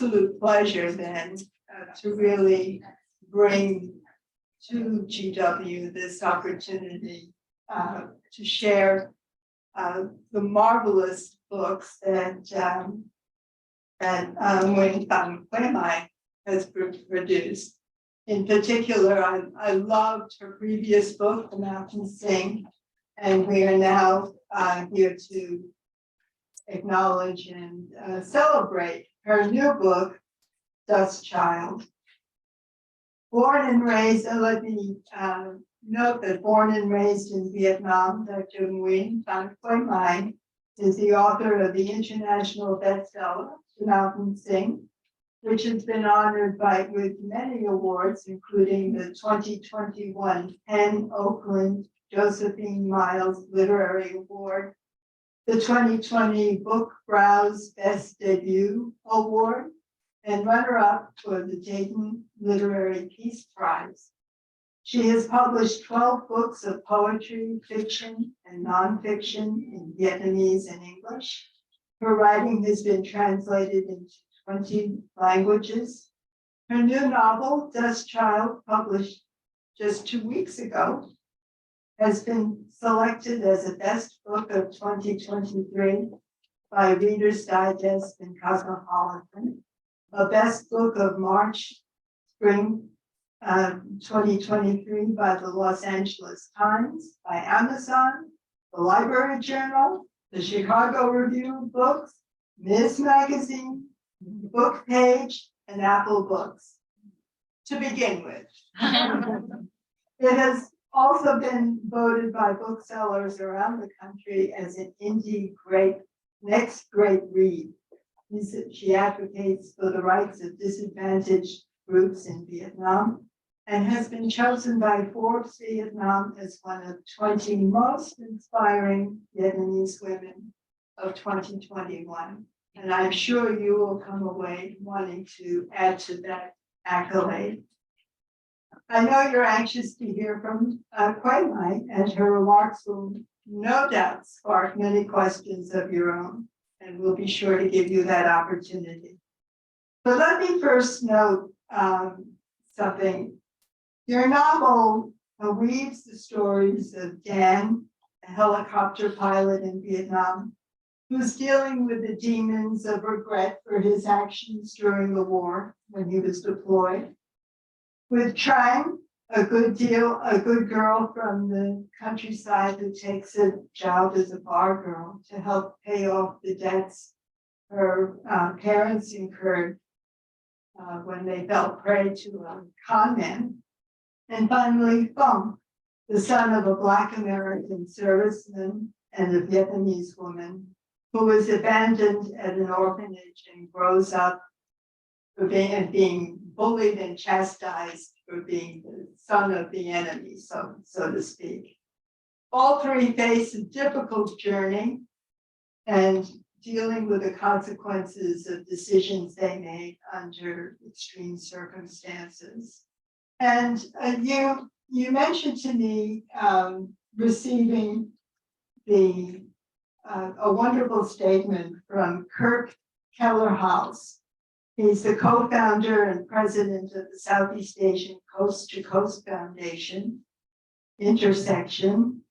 absolute pleasure then to really bring to GW this opportunity to share the marvelous books that Nguyễn has produced. In particular, I loved her previous book, The Mountain Sing, and we are now here to acknowledge and celebrate her new book, Dust Child. Born and raised, let me note that born and raised in Vietnam, Dr. Nguyễn Phan is the author of the international bestseller, The Mountain Sing, which has been honored with many awards, including the 2021 Penn Oakland Josephine Miles Literary Award, the 2020 Book Browse Best Debut Award, and runner-up for the Dayton Literary Peace Prize. She has published 12 books of poetry, fiction, and nonfiction in Vietnamese and English. Her writing has been translated into 20 languages. Her new novel, Dust Child, published just 2 weeks ago, has been selected as a best book of 2023 by Reader's Digest and Cosmopolitan, a best book of March, spring 2023 by the Los Angeles Times, by Amazon, the Library Journal, the Chicago Review of Books, Ms. Magazine, Book Page, and Apple Books. To begin with, it has also been voted by booksellers around the country as an indie next great read. She advocates for the rights of disadvantaged groups in Vietnam and has been chosen by Forbes Vietnam as one of 20 most inspiring Vietnamese women of 2021. And I'm sure you will come away wanting to add to that accolade. I know you're anxious to hear from Quay Mai, and her remarks will no doubt spark many questions of your own, and we'll be sure to give you that opportunity. But let me first note something. Your novel weaves the stories of Dan, a helicopter pilot in Vietnam, who's dealing with the demons of regret for his actions during the war when he was deployed, with Trang, a good girl from the countryside who takes a job as a bar girl to help pay off the debts her parents incurred when they fell prey to a con man. And finally, Phong, the son of a Black American serviceman and a Vietnamese woman who was abandoned at an orphanage and grows up for being bullied and chastised for being the son of the enemy, so to speak. All three face a difficult journey and dealing with the consequences of decisions they made under extreme circumstances. And you mentioned to me receiving a wonderful statement from Kirk Kellerhaus. He's the co-founder and president of the Southeast Asian Coast to Coast Foundation, Intersection.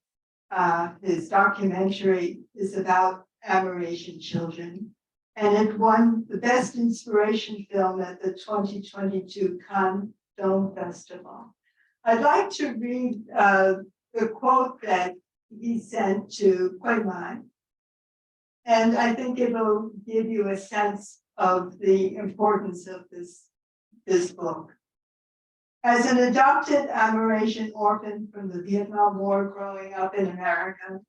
His documentary is about Amerasian children, and it won the Best Inspiration Film at the 2022 Cannes Film Festival. I'd like to read the quote that he sent to Quay Mai, and I think it'll give you a sense of the importance of this book. As an adopted Amerasian orphan from the Vietnam War growing up in America,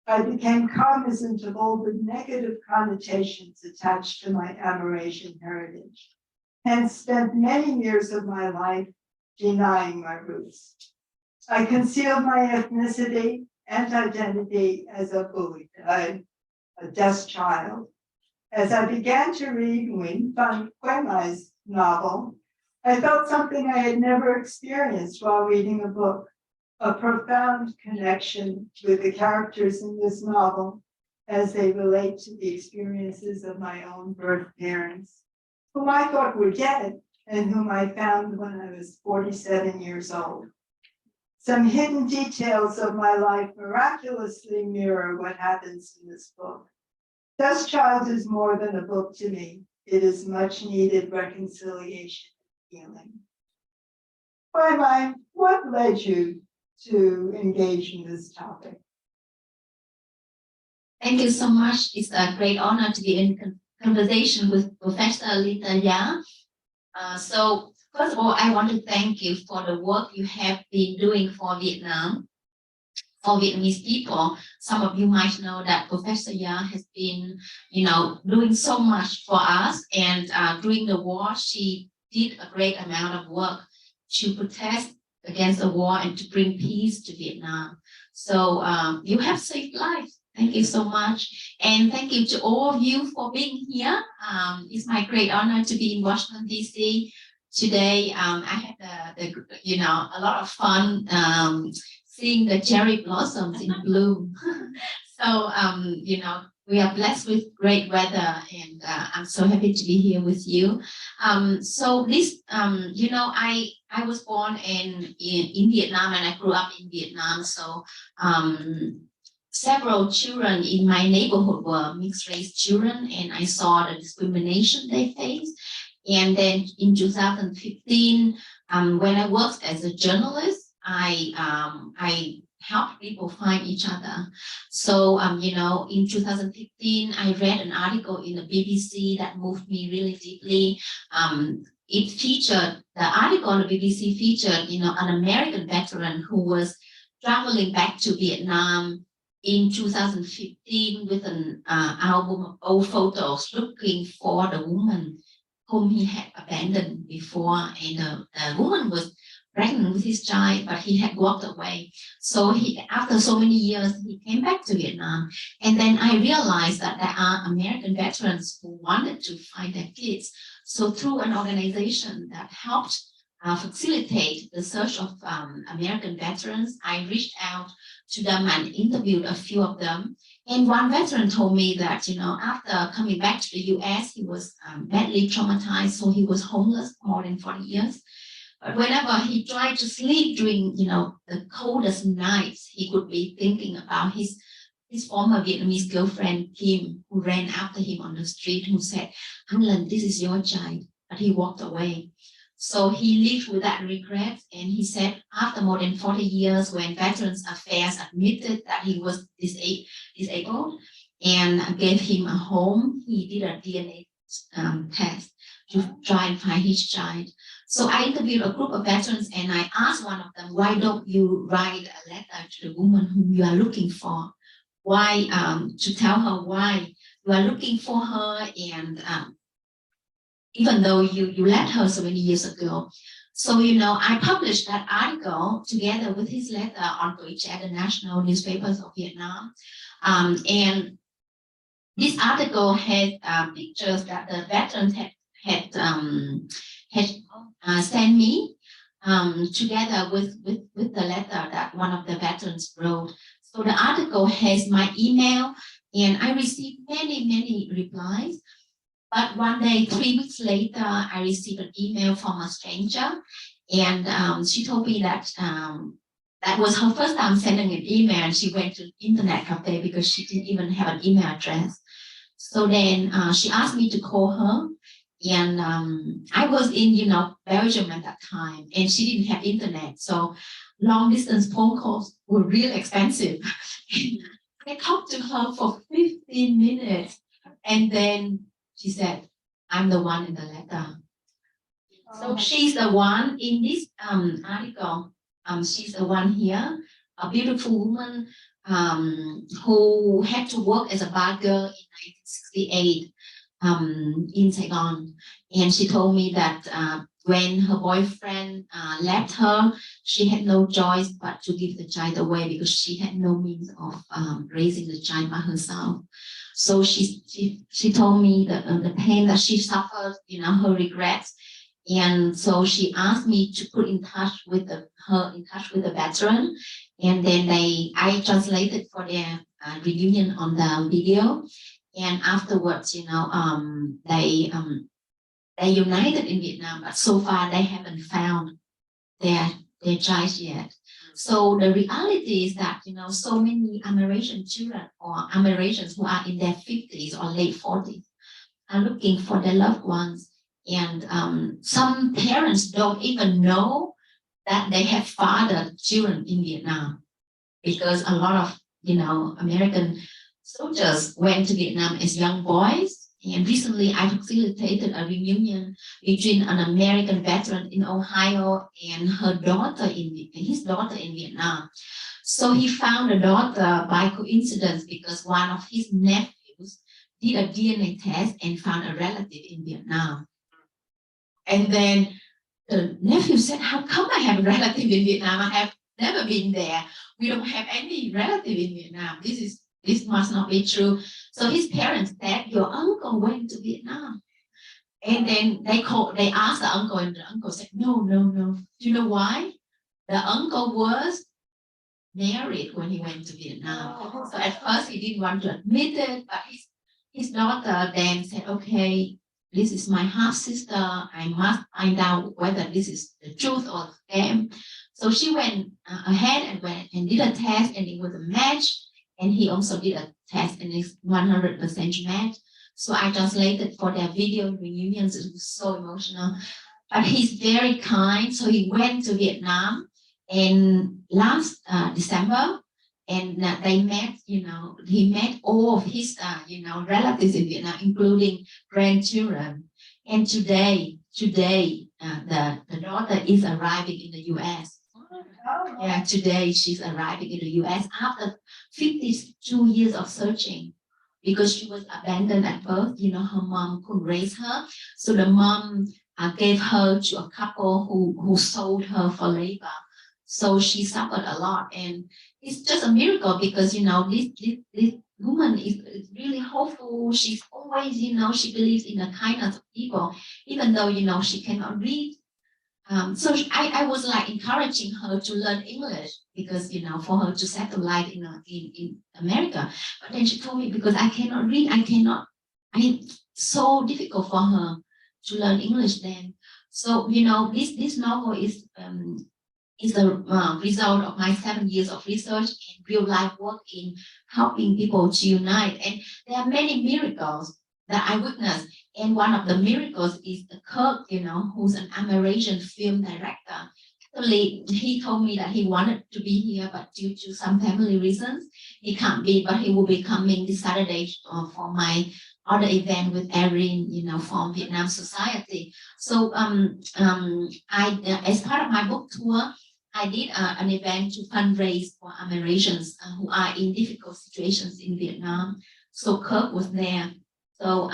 I became cognizant of all the negative connotations attached to my Amerasian heritage, hence spent many years of my life denying my roots. I concealed my ethnicity and identity as a bully, a dust child. As I began to read Nguyễn Phan Quay Mai's novel, I felt something I had never experienced while reading a book, a profound connection with the characters in this novel as they relate to the experiences of my own birth parents. whom I thought were dead and whom I found when I was 47 years old. Some hidden details of my life miraculously mirror what happens in this book. Dust Child is more than a book to me. It is much needed reconciliation and healing. Bye-bye. What led you to engage in this topic? Thank you so much. It's a great honor to be in conversation with Professor Lita Ya. So first of all, I want to thank you for the work you have been doing for Vietnam, for Vietnamese people. Some of you might know that Professor Ya has been, doing so much for us. And during the war, she did a great amount of work to protest against the war and to bring peace to Vietnam. So you have saved lives. Thank you so much. And thank you to all of you for being here. It's my great honor to be in Washington, D.C. today. I had a lot of fun seeing the cherry blossoms in bloom. So, we are blessed with great weather, and I'm so happy to be here with you. So this, I was born in Vietnam, and I grew up in Vietnam. So several children in my neighborhood were mixed race children, and I saw the discrimination they faced. And then in 2015, when I worked as a journalist, I helped people find each other. So, in 2015, I read an article in the BBC that moved me really deeply. It featured, the article on the BBC featured, an American veteran who was traveling back to Vietnam in 2015 with an album of old photos looking for the woman whom he had abandoned before. And the woman was pregnant with his child, but he had walked away. So after so many years, he came back to Vietnam. And then I realized that there are American veterans who wanted to find their kids. So through an organization that helped facilitate the search of American veterans, I reached out to them and interviewed a few of them. And one veteran told me that, after coming back to the US, he was badly traumatized, so he was homeless more than 40 years. But whenever he tried to sleep during, the coldest nights, he could be thinking about his former Vietnamese girlfriend, Kim, who ran after him on the street, who said, "Hanlan, this is your child," but he walked away. So he lived with that regret, and he said after more than 40 years, when Veterans Affairs admitted that he was disabled and gave him a home, he did a DNA test to try and find his child. So I interviewed a group of veterans, and I asked one of them, why don't you write a letter to the woman whom you are looking for? Why, to tell her why you are looking for her, and even though you left her so many years ago. So, I published that article together with his letter on Tuổi, the national newspapers of Vietnam. And this article had pictures that the veterans had sent me together with the letter that one of the veterans wrote. So the article has my email, and I received many replies. But one day, 3 weeks later, I received an email from a stranger, and she told me that that was her first time sending an email, and she went to an internet cafe because she didn't even have an email address. So then she asked me to call her, and I was in, Belgium at that time, and she didn't have internet, so long distance phone calls were really expensive. I talked to her for 15 minutes, and then she said, "I'm the one in the letter." So she's the one in this article. She's the one here, a beautiful woman who had to work as a bargirl in 1968 in Saigon. And she told me that when her boyfriend left her, she had no choice but to give the child away because she had no means of raising the child by herself. So she told me the pain that she suffered, her regrets. And so she asked me to put in touch with her in touch with the veteran. And then I translated for their reunion on the video. And afterwards, they united in Vietnam, but so far they haven't found their GIs yet. So the reality is that, so many Amerasian children or Amerasians who are in their 50s or late 40s are looking for their loved ones. And some parents don't even know that they have fathered children in Vietnam, because a lot of, American soldiers went to Vietnam as young boys. And recently I facilitated a reunion between an American veteran in Ohio and his daughter in Vietnam. So he found a daughter by coincidence because one of his nephews did a DNA test and found a relative in Vietnam. And then the nephew said, how come I have a relative in Vietnam? I have never been there. We don't have any relative in Vietnam. This must not be true. So his parents said, your uncle went to Vietnam. And then they asked the uncle, and the uncle said, no. Do you know why? The uncle was married when he went to Vietnam. So at first he didn't want to admit it, but his daughter then said, okay, this is my half sister. I must find out whether this is the truth or the scam. So she went ahead and did a test, and it was a match. And he also did a test, and it's 100% match. So I translated for their video reunions. It was so emotional. But he's very kind. So he went to Vietnam in last December, and they met, he met all of his, relatives in Vietnam, including grandchildren. And today, the daughter is arriving in the U.S. Yeah, today she's arriving in the U.S. after 52 years of searching, because she was abandoned at birth. Her mom couldn't raise her. So the mom gave her to a couple who sold her for labor. So she suffered a lot. And it's just a miracle because, this woman is really hopeful. She's always, she believes in the kindness of people, even though, she cannot read. So I was like encouraging her to learn English because, for her to settle life in America. But then she told me, because I cannot read, it's so difficult for her to learn English then. So, this novel is a result of my 7 years of research and real life work in helping people to unite. And there are many miracles that I witnessed. And one of the miracles is Kirk, who's an Amerasian film director. Actually, he told me that he wanted to be here, but due to some family reasons, he can't be, but he will be coming this Saturday for my other event with Erin, from Vietnam Society. So I, as part of my book tour, I did an event to fundraise for Amerasians who are in difficult situations in Vietnam. So Kirk was there. So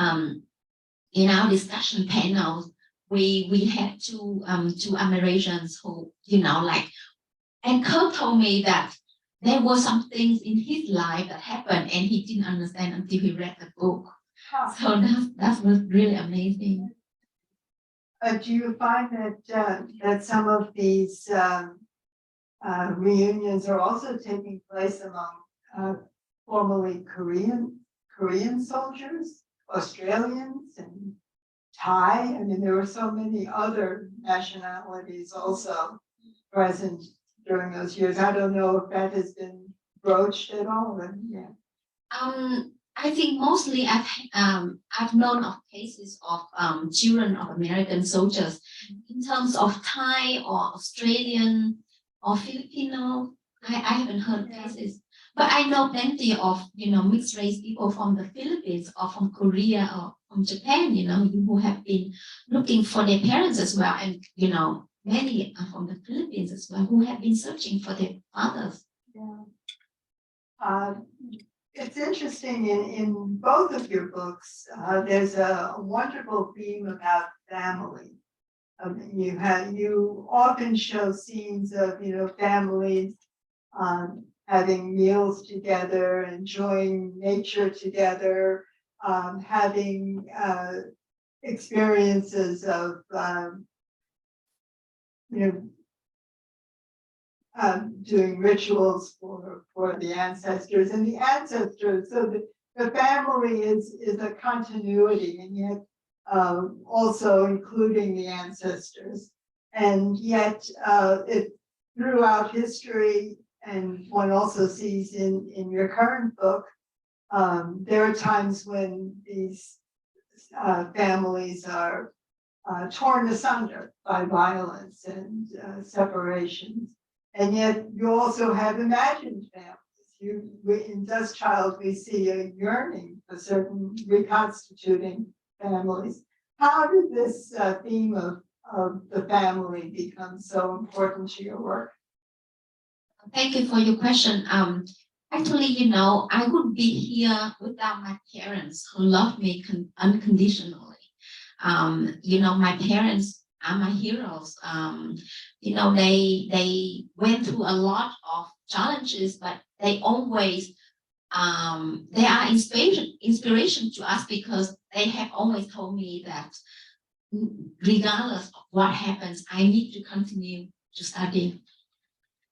in our discussion panels, we had two Amerasians who, and Kirk told me that there were some things in his life that happened and he didn't understand until he read the book. So that was really amazing. Do you find that some of these reunions are also taking place among formerly Korean soldiers, Australians, and Thai? I mean, there were so many other nationalities also present during those years. I don't know if that has been broached at all. But yeah. I think mostly I've known of cases of children of American soldiers. In terms of Thai or Australian or Filipino, I haven't heard cases. But I know plenty of, mixed race people from the Philippines or from Korea or from Japan, who have been looking for their parents as well. And, many are from the Philippines as well, who have been searching for their fathers. Yeah. It's interesting in both of your books, there's a wonderful theme about family. You often show scenes of, families having meals together, enjoying nature together, having experiences of, doing rituals for the ancestors and the ancestors. So the family is a continuity, and yet also including the ancestors. And yet, throughout history, and one also sees in your current book, there are times when these families are torn asunder by violence and separations. And yet you also have imagined families. In Dust Child, we see a yearning for certain reconstituting families. How did this theme of the family become so important to your work? Thank you for your question. Actually, you know, I wouldn't be here without my parents who love me unconditionally. You know, my parents are my heroes. You know, they went through a lot of challenges, but they always they are inspiration to us, because they have always told me that regardless of what happens, I need to continue to study.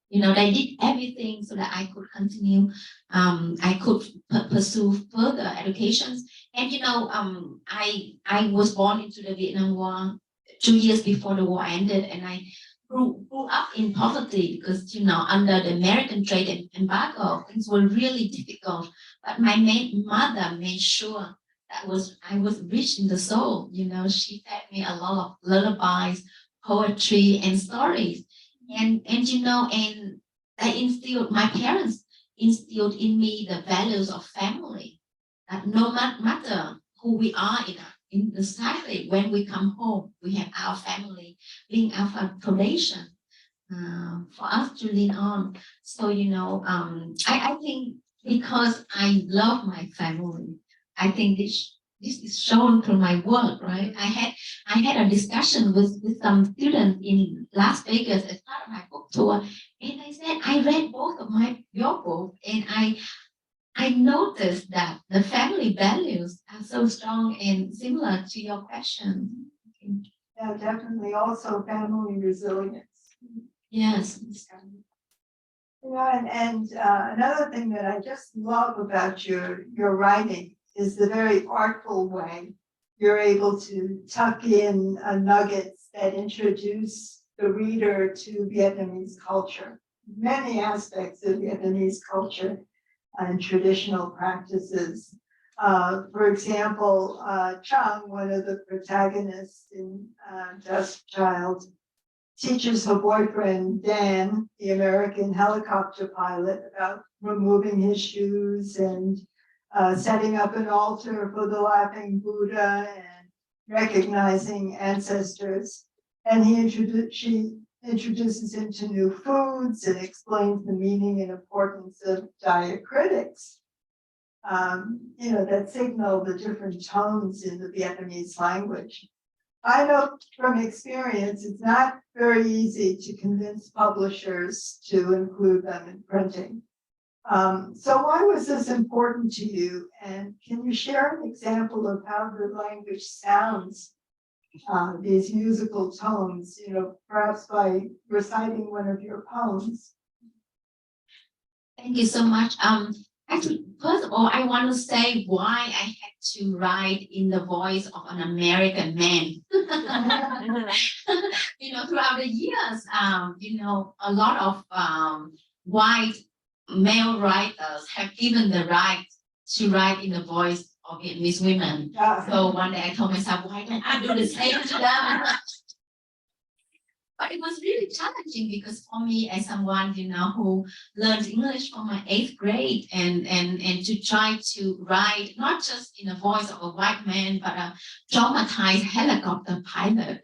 You know, they did everything so that I could continue. I could pursue further educations. And you know, I was born into the Vietnam War 2 years before the war ended, and I grew up in poverty because, you know, under the American trade embargo, things were really difficult. But my mother made sure that I was rich in the soul. You know, she fed me a lot of lullabies, poetry, and stories. And you know, and my parents instilled in me the values of family. That no matter who we are in the society, when we come home, we have our family being our foundation for us to lean on. So, you know, I think because I love my family, I think this is shown through my work, right? I had a discussion with some students in Las Vegas as part of my book tour, and I said, I read both of your book, and I noticed that the family values are so strong and similar to your question. Yeah, definitely. Also, family resilience. Yes. You know, and another thing that I just love about your writing is the very artful way you're able to tuck in nuggets that introduce the reader to Vietnamese culture, many aspects of Vietnamese culture and traditional practices. For example, Chung, one of the protagonists in Dust Child, teaches her boyfriend, Dan, the American helicopter pilot, about removing his shoes and setting up an altar for the laughing Buddha and recognizing ancestors. And she introduces him to new foods and explains the meaning and importance of diacritics, you know, that signal the different tones in the Vietnamese language. I know from experience, it's not very easy to convince publishers to include them in printing. So why was this important to you? And can you share an example of how the language sounds, these musical tones, you know, perhaps by reciting one of your poems? Thank you so much. Actually, first of all, I want to say why I had to write in the voice of an American man. You know, throughout the years, you know, a lot of white male writers have given the right to write in the voice of Vietnamese women. So one day I told myself, why don't I do the same to them? But it was really challenging because for me, as someone, you know, who learned English from my 8th grade and to try to write not just in the voice of a white man, but a traumatized helicopter pilot.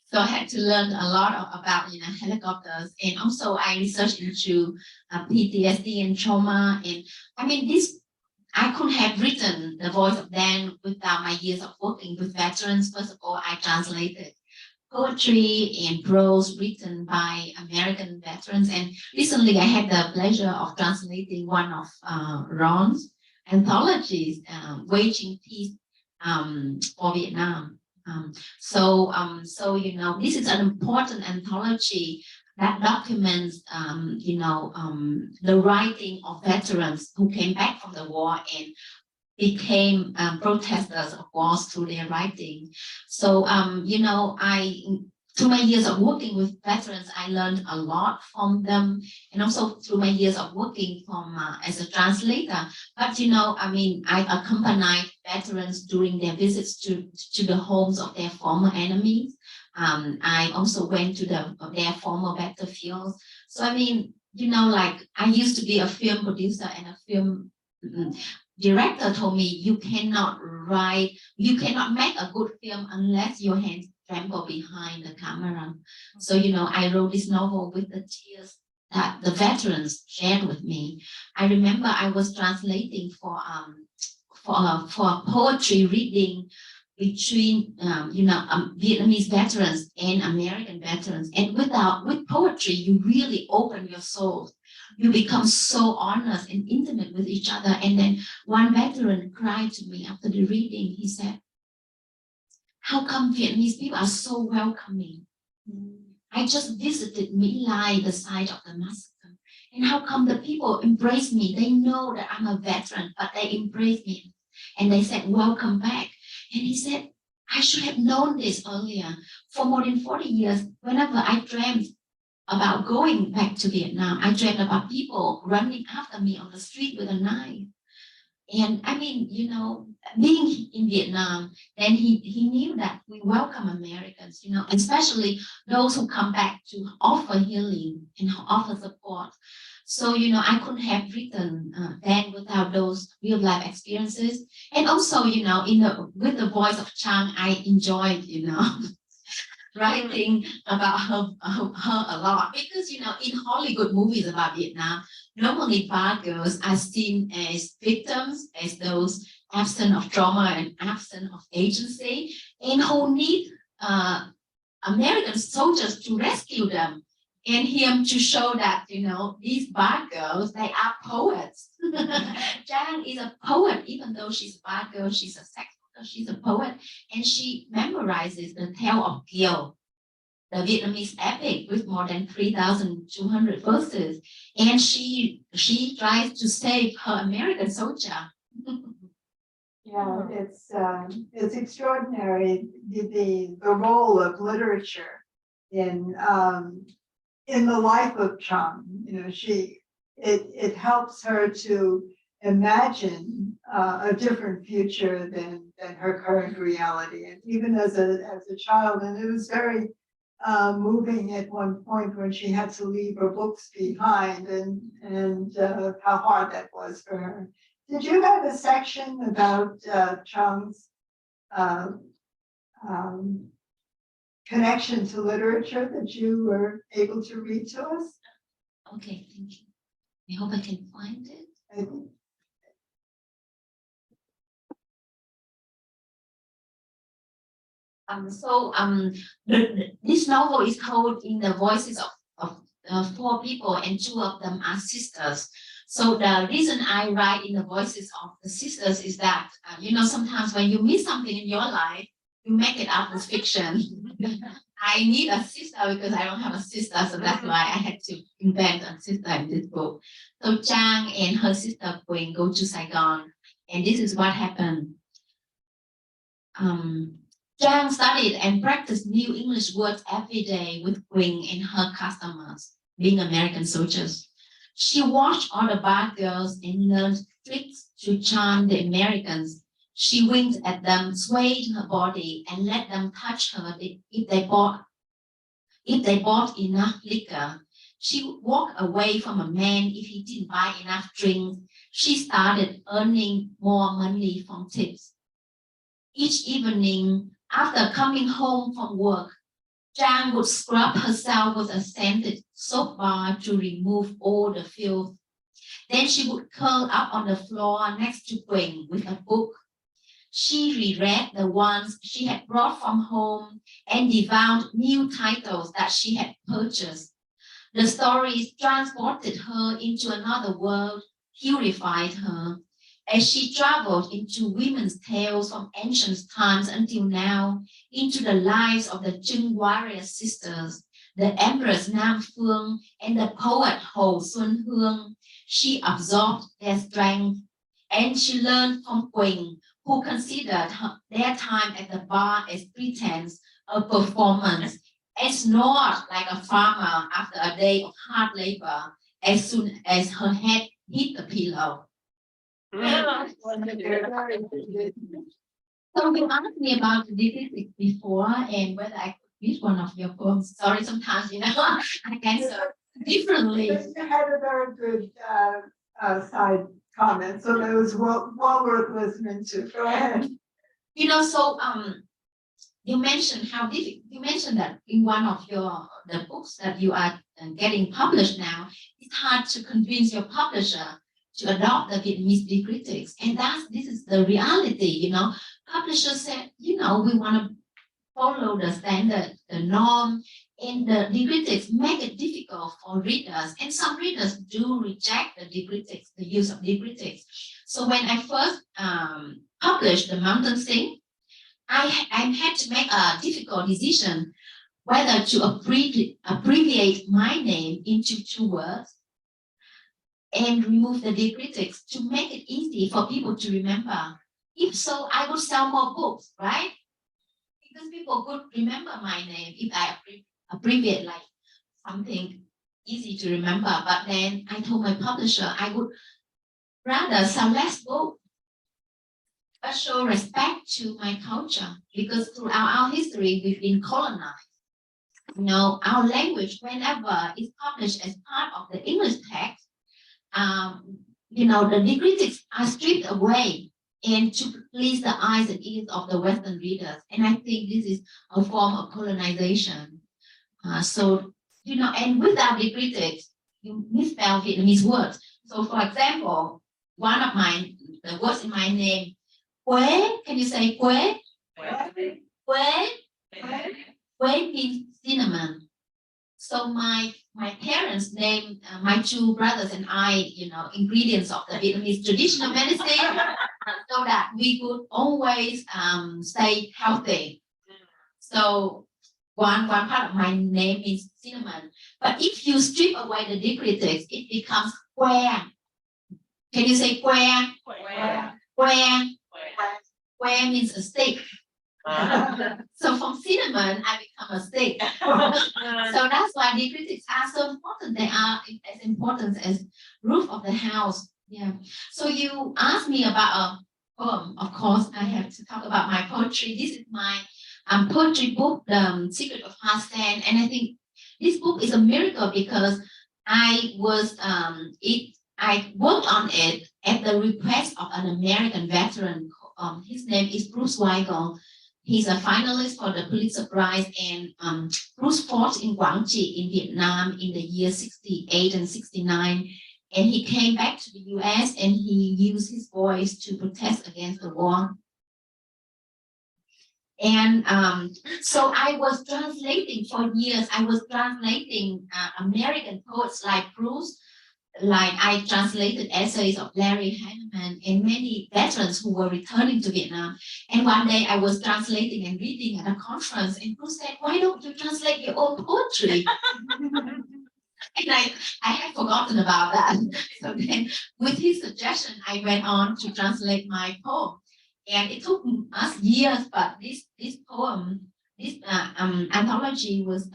So I had to learn a lot about, you know, helicopters, and also I researched into PTSD and trauma. And I mean, I couldn't have written the voice of Dan without my years of working with veterans. First of all, I translated poetry and prose written by American veterans. And recently I had the pleasure of translating one of Ron's anthologies, Waging Peace for Vietnam. So, you know, this is an important anthology that documents, you know, the writing of veterans who came back from the war and became protesters of wars through their writing. So, you know, through my years of working with veterans, I learned a lot from them, and also through my years of working as a translator. But you know, I mean, I accompanied veterans during their visits to the homes of their former enemies. I also went to their former battlefields. So I mean, you know, like I used to be a film producer and a film director told me you cannot make a good film unless your hands tremble behind the camera. So, you know, I wrote this novel with the tears that the veterans shared with me. I remember I was translating for a poetry reading between, Vietnamese veterans and American veterans. And with poetry, you really open your soul. You become so honest and intimate with each other. And then one veteran cried to me after the reading. He said, "How come Vietnamese people are so welcoming? I just visited My Lai, the site of the massacre. And how come the people embrace me? They know that I'm a veteran, but they embrace me. And they said, welcome back." And he said, "I should have known this earlier. For more than 40 years, whenever I dreamt about going back to Vietnam, I dreamt about people running after me on the street with a knife." And I mean, you know, being in Vietnam, then he knew that we welcome Americans, you know, especially those who come back to offer healing and offer support. So, you know, I couldn't have written then without those real life experiences. And also, you know, with the voice of Trang, I enjoyed, you know, writing about her a lot, because you know, in Hollywood movies about Vietnam, normally bargirls are seen as victims, as those absent of trauma and absent of agency, and who need American soldiers to rescue them, and him to show that, you know, these bargirls, they are poets. Trang is a poet, even though she's a bargirl, she's a sex worker, she's a poet, and she memorizes the tale of Kiều, the Vietnamese epic with more than 3,200 verses, and she tries to save her American soldier. Yeah, it's extraordinary the role of literature in the life of Trang. You know, it helps her to imagine a different future than her current reality, and even as a child. And it was very moving at one point when she had to leave her books behind, and how hard that was for her. Did you have a section about Chang's connection to literature that you were able to read to us? Okay, thank you. I hope I can find it. This novel is told in the voices of 4 people, and 2 of them are sisters. So the reason I write in the voices of the sisters is that, you know, sometimes when you miss something in your life, you make it up as fiction. I need a sister because I don't have a sister, so that's why I had to invent a sister in this book. So Trang and her sister Quỳnh go to Saigon, and this is what happened. Trang studied and practiced new English words every day with Quỳnh and her customers, being American soldiers. She watched all the bargirls and learned tricks to charm the Americans. She winked at them, swayed her body, and let them touch her if they bought enough liquor. She walked away from a man if he didn't buy enough drinks. She started earning more money from tips. Each evening, after coming home from work, Trang would scrub herself with a scented soap bar to remove all the filth. Then she would curl up on the floor next to Quỳnh with a book. She reread the ones she had brought from home and devoured new titles that she had purchased. The stories transported her into another world, purified her. As she traveled into women's tales from ancient times until now, into the lives of the Trinh warrior sisters, the Empress Nam Phương, and the poet Hồ Xuân Hương, she absorbed their strength. And she learned from Quỳnh, who considered their time at the bar as pretense, a performance, and snored like a farmer after a day of hard labor as soon as her head hit the pillow. So you asked me about the dialectics before and whether I could read one of your poems. Sorry, sometimes, I answer differently. You had a very good side comment, so that was well worth listening to. Go ahead. So you mentioned you mentioned that in one of the books that you are getting published now, it's hard to convince your publisher to adopt the Vietnamese diacritics, and this is the reality. Publishers said, we want to follow the standard, the norm, and the diacritics make it difficult for readers, and some readers do reject the diacritics, the use of diacritics. So when I first published The Mountain Sing, I had to make a difficult decision whether to abbreviate my name into 2 words and remove the diacritics to make it easy for people to remember. If so, I would sell more books, right? Because people could remember my name if I abbreviate like something easy to remember. But then I told my publisher I would rather sell less books, but show respect to my culture, because throughout our history we've been colonized. Our language, whenever it's published as part of the English text, the diacritics are stripped away and to please the eyes and ears of the Western readers. And I think this is a form of colonization. And without diacritics, you misspell Vietnamese words. So for example, one of the words in my name, Quế, can you say Quế? Quế. Quế means cinnamon. So my parents named my 2 brothers and I, ingredients of the Vietnamese traditional medicine, so that we could always stay healthy. So one part of my name is cinnamon. But if you strip away the diacritics, it becomes que. Can you say que? Que. Que means a stick. So from cinnamon, I become a stick. So that's why diacritics are so important. They are as important as roof of the house. Yeah. So you asked me about a poem. Of course, I have to talk about my poetry. This is my poetry book, The Secret of Hard Sand. And I think this book is a miracle because I worked on it at the request of an American veteran. His name is Bruce Weigel. He's a finalist for the Pulitzer Prize, and Bruce fought in Quang Tri in Vietnam in the year 68 and 69. And he came back to the US and he used his voice to protest against the war. And so I was translating for years. I was translating American poets like Bruce, like I translated essays of Larry Hanneman and many veterans who were returning to Vietnam. And one day I was translating and reading at a conference, and Bruce said, "Why don't you translate your own poetry?" And I had forgotten about that. So then with his suggestion, I went on to translate my poem. And it took us years, but this poem, this anthology was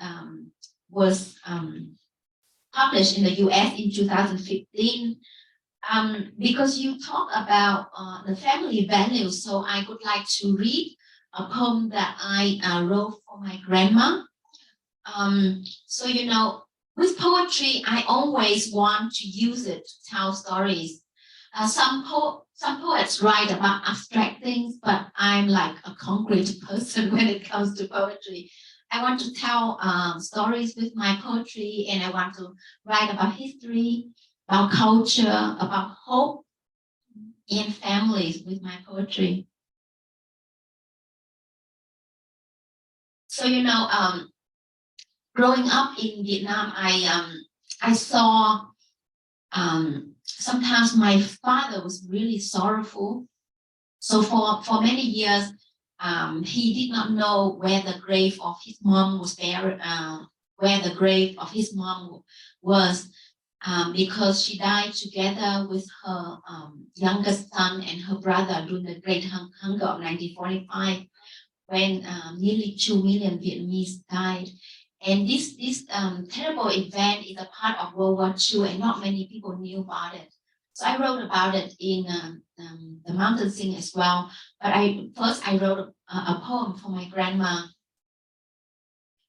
published in the US in 2015. Because you talk about the family values, so I would like to read a poem that I wrote for my grandma. So with poetry, I always want to use it to tell stories. Some poets write about abstract things, but I'm like a concrete person when it comes to poetry. I want to tell stories with my poetry, and I want to write about history, about culture, about hope and families with my poetry. So, growing up in Vietnam, I saw sometimes my father was really sorrowful. So for many years, he did not know where the grave of his mom was buried, where the grave of his mom was. because she died together with her youngest son and her brother during the Great Hunger of 1945, when nearly 2 million Vietnamese died. And this terrible event is a part of World War II, and not many people knew about it. So I wrote about it in The Mountain Sing as well. But I wrote a poem for my grandma.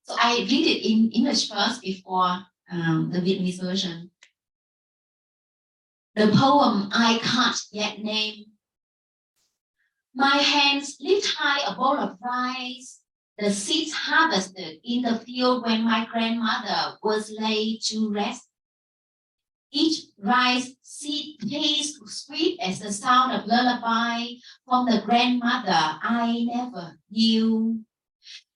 So I read it in English first before the Vietnamese version. The poem I can't yet name. My hands lift high a bowl of rice, the seeds harvested in the field when my grandmother was laid to rest. Each rice seed tastes sweet as the sound of lullaby from the grandmother I never knew.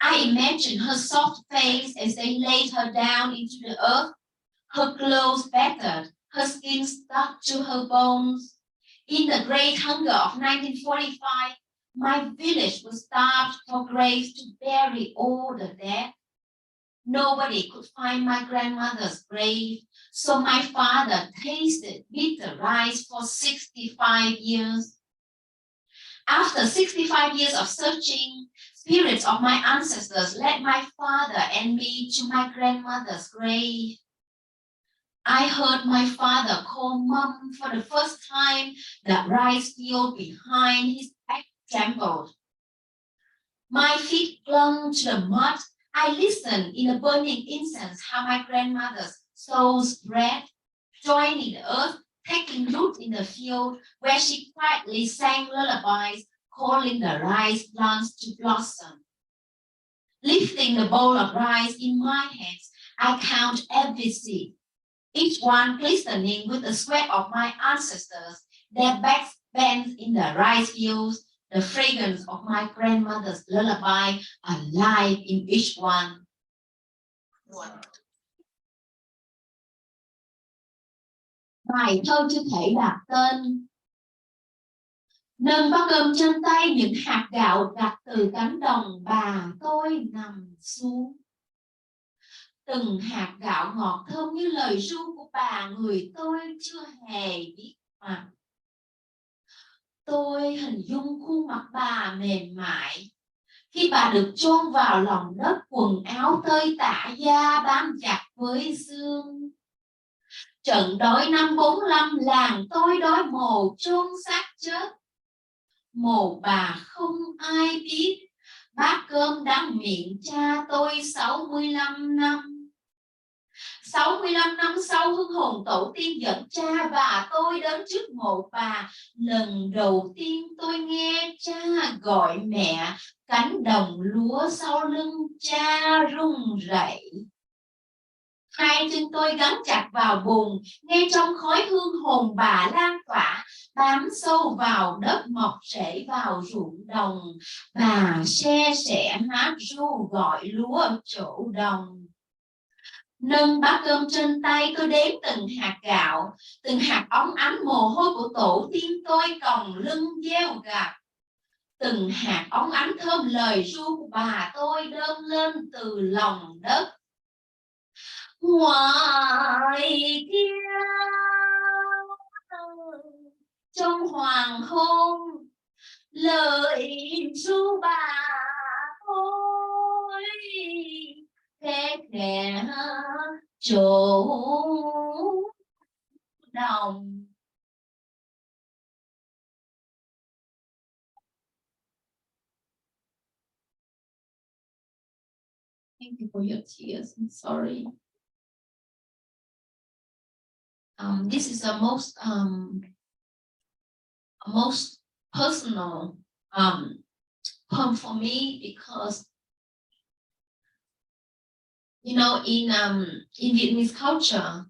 I imagine her soft face as they laid her down into the earth, her clothes battered, her skin stuck to her bones. In the Great Hunger of 1945, my village was starved for graves to bury all the dead. Nobody could find my grandmother's grave, so my father tasted bitter rice for 65 years. After 65 years of searching, spirits of my ancestors led my father and me to my grandmother's grave. I heard my father call Mom for the first time. The rice field behind his back trembled. My feet clung to the mud. I listened in the burning incense how my grandmother's soul spread, joining the earth, taking root in the field where she quietly sang lullabies, calling the rice plants to blossom. Lifting the bowl of rice in my hands, I count every seed, each one glistening with the sweat of my ancestors, their backs bent in the rice fields, the fragrance of my grandmother's lullaby alive in each one. Bài thơ chưa thể đặt tên. Nâng bát cơm trên tay, những hạt gạo gặt từ cánh đồng, bà tôi nằm xuống. Từng hạt gạo ngọt thơm như lời ru của bà, người tôi chưa hề biết mặt. Tôi hình dung khuôn mặt bà mềm mại khi bà được chôn vào lòng đất, quần áo tơi tả, da bám chặt với xương. Trận đói năm 45, làng tôi đói mồ chôn xác chết. Mồ bà không ai biết, bát cơm đắng miệng cha tôi 65 năm. 65 năm sau, hương hồn tổ tiên dẫn cha và tôi đến trước mộ bà. Lần đầu tiên tôi nghe cha gọi mẹ, cánh đồng lúa sau lưng cha rung rẩy. Hai chân tôi gắn chặt vào bùn, nghe trong khói hương hồn bà lan tỏa, bám sâu vào đất, mọc rễ vào ruộng đồng. Bà se sẻ hát ru gọi lúa ở chỗ đồng. Nâng bát cơm trên tay, tôi đếm từng hạt gạo, từng hạt óng ánh mồ hôi của tổ tiên tôi còng lưng gieo gặt. Từng hạt óng ánh thơm lời ru của bà tôi đơm lên từ lòng đất. Ngoài kia trong hoàng hôn, lời ru bà tôi khẽ khẽ chỗ đồng. Thank you for your tears. I'm sorry. This is the most personal poem for me, because you know, in Vietnamese culture,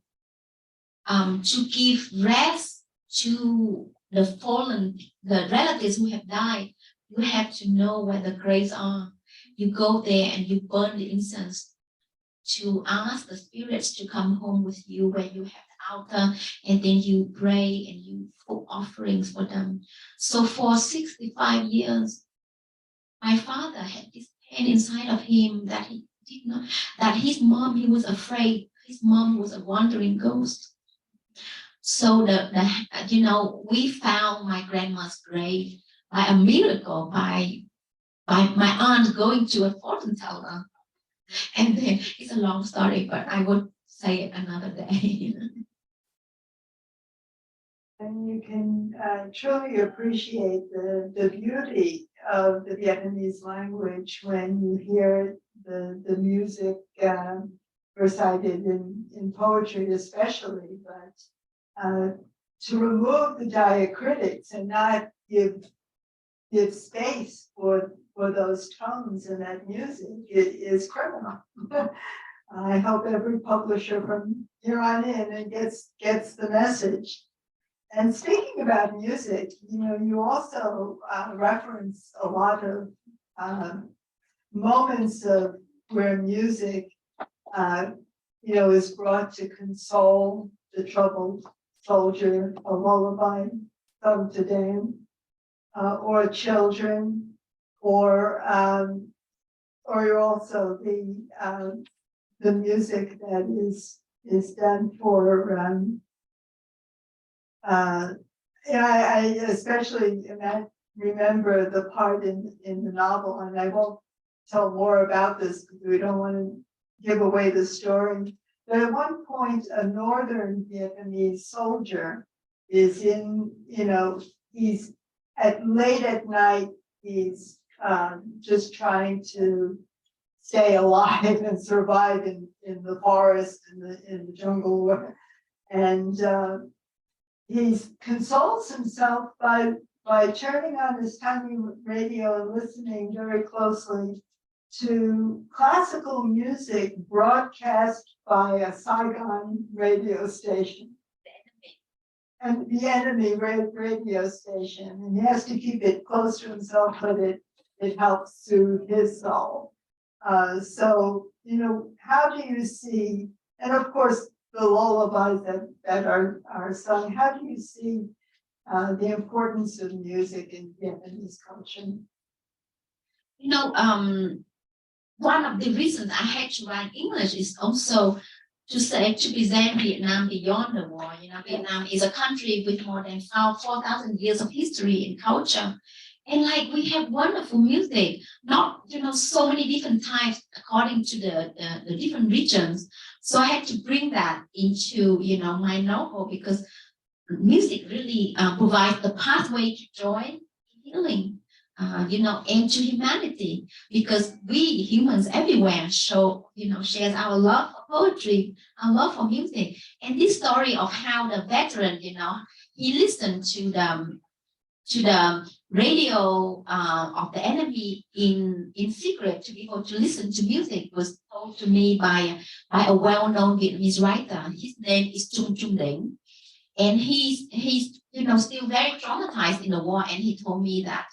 to give rest to the fallen, the relatives who have died, you have to know where the graves are. You go there and you burn the incense to ask the spirits to come home with you, where you have the altar, and then you pray and you put offerings for them. So for 65 years, my father had this pain inside of him that he did not, that his mom, he was afraid his mom was a wandering ghost. So we found my grandma's grave by a miracle, by my aunt going to a fortune teller. And then it's a long story, but I would say it another day. And you can truly appreciate the beauty of the Vietnamese language when you hear the music recited in poetry especially, but to remove the diacritics and not give space for those tones in that music, it is criminal. I hope every publisher from here on in gets the message. And speaking about music, you also reference a lot of moments of where music, is brought to console the troubled soldier, a lullaby sung to them, or children, or you're also the music that is done for. I especially remember the part in the novel, and I won't tell more about this because we don't want to give away the story. But at one point, a northern Vietnamese soldier is he's late at night, he's just trying to stay alive and survive in the forest, in the jungle, and he consoles himself by turning on his tiny radio and listening very closely to classical music broadcast by a Saigon radio station. And the enemy radio station. And he has to keep it close to himself, but it helps soothe his soul. So, how do you see, and of course, the lullabies that are sung, how do you see the importance of music in Vietnamese culture? One of the reasons I had to write English is also to present Vietnam beyond the war. Vietnam is a country with more than 4,000 years of history and culture. And we have wonderful music, not, so many different types according to the different regions. So I had to bring that into, my novel, because music really provides the pathway to joy, healing, and to humanity, because we humans everywhere shares our love for poetry, our love for music. And this story of how the veteran, he listened to the radio of the enemy in secret to be able to listen to music was told to me by a well-known Vietnamese writer. His name is Trung Trung Deng, and he's still very traumatized in the war. And he told me that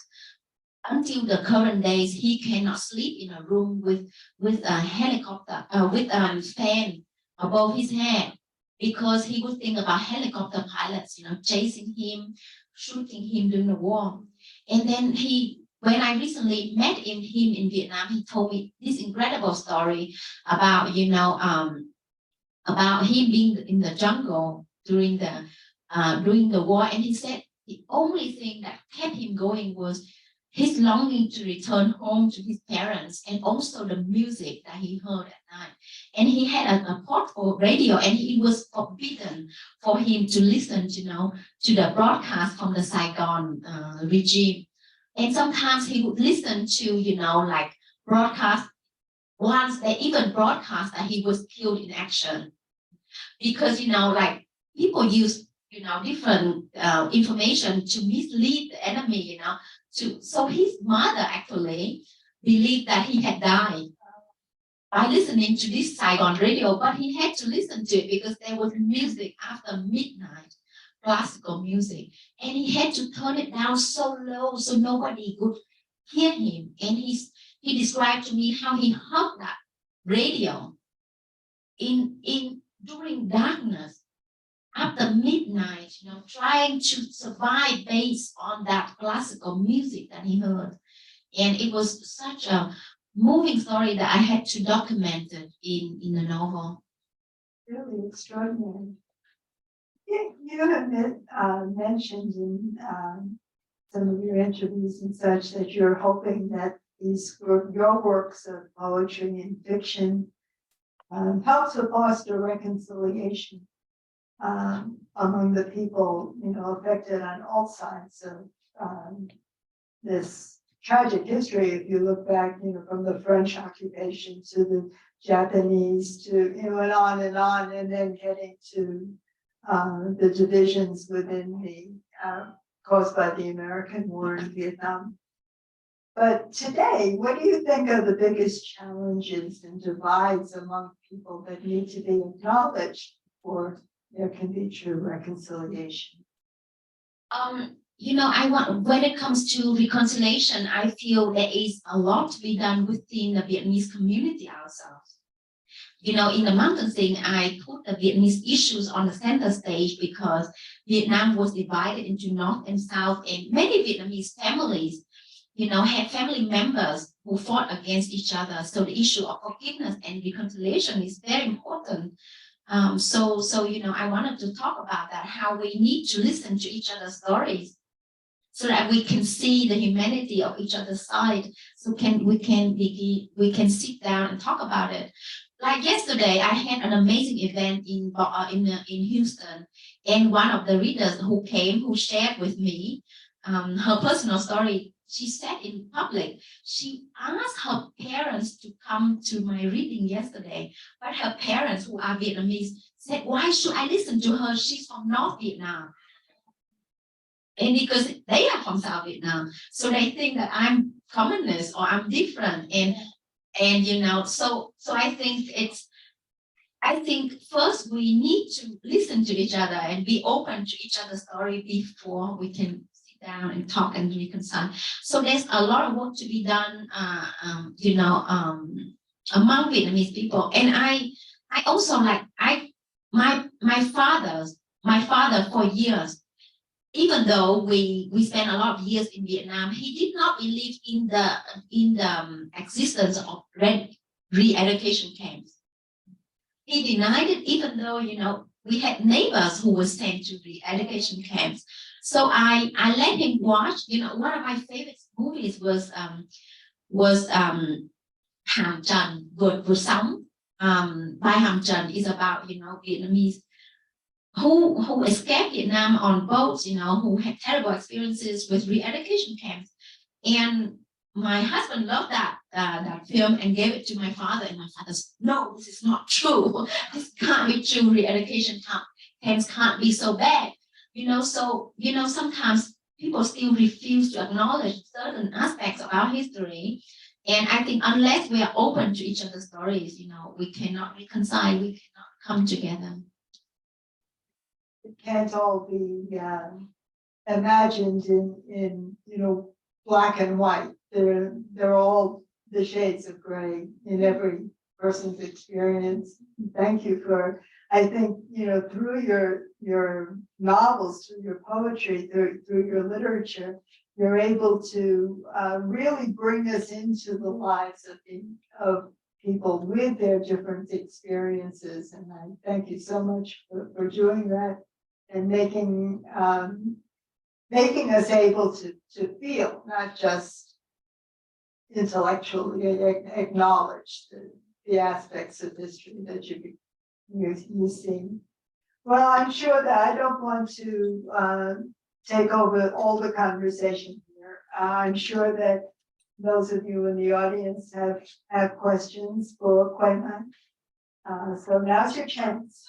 until the current days he cannot sleep in a room with a helicopter with a fan above his head, because he would think about helicopter pilots, chasing him, shooting him during the war. And then when I recently met him in Vietnam, he told me this incredible story about, about him being in the jungle during the war. And he said the only thing that kept him going was his longing to return home to his parents, and also the music that he heard at night. And he had a portable radio, and it was forbidden for him to listen, to the broadcast from the Saigon regime. And sometimes he would listen to, broadcast. Once they even broadcast that he was killed in action, because people use different information to mislead the enemy, so his mother actually believed that he had died by listening to this Saigon radio, but he had to listen to it because there was music after midnight, classical music, and he had to turn it down so low so nobody could hear him. And he described to me how he heard that radio during darkness, after midnight, trying to survive based on that classical music that he heard. And it was such a moving story that I had to document it in the novel. Really extraordinary. You have mentioned in some of your interviews and such that you're hoping that your works of poetry and fiction helps to foster reconciliation among the people, affected on all sides of this tragic history. If you look back, from the French occupation to the Japanese to, and on, and then getting to the divisions within the caused by the American War in Vietnam. But today, what do you think are the biggest challenges and divides among people that need to be acknowledged before there can be true reconciliation? When it comes to reconciliation, I feel there is a lot to be done within the Vietnamese community ourselves. In the mountain thing, I put the Vietnamese issues on the center stage because Vietnam was divided into North and South, and many Vietnamese families, had family members who fought against each other. So the issue of forgiveness and reconciliation is very important. So I wanted to talk about that, how we need to listen to each other's stories so that we can see the humanity of each other's side. So we can sit down and talk about it. Like yesterday, I had an amazing event in Houston, and one of the readers who shared with me her personal story. She said in public, she asked her parents to come to my reading yesterday, but her parents, who are Vietnamese, said, "Why should I listen to her? She's from North Vietnam." And because they are from South Vietnam, so they think that I'm communist or I'm different, and so I think first we need to listen to each other and be open to each other's story before we can sit down and talk and reconcile. So there's a lot of work to be done, among Vietnamese people. And I also my father for years, even though we spent a lot of years in Vietnam, he did not believe in the existence of re-education camps. He denied it, even though we had neighbors who were sent to re-education camps. So I let him watch. One of my favorite movies was Hàm Trần vượt sóng. By Hàm Trần is about Vietnamese who escaped Vietnam on boats, who had terrible experiences with re-education camps. And my husband loved that film and gave it to my father. And my father said, "No, this is not true. This can't be true. Re-education camps can't be so bad." So sometimes people still refuse to acknowledge certain aspects of our history. And I think unless we are open to each other's stories, we cannot reconcile, we cannot come together. It can't all be imagined in black and white. They're all the shades of gray in every person's experience. Thank you for, I think, through your novels, through your poetry, through your literature, you're able to really bring us into the lives of people with their different experiences. And I thank you so much for doing that and making us able to feel, not just intellectually acknowledge the aspects of history that you see. Well, I'm sure that I don't want to take over all the conversation here. I'm sure that those of you in the audience have questions for Quỳnh. So now's your chance.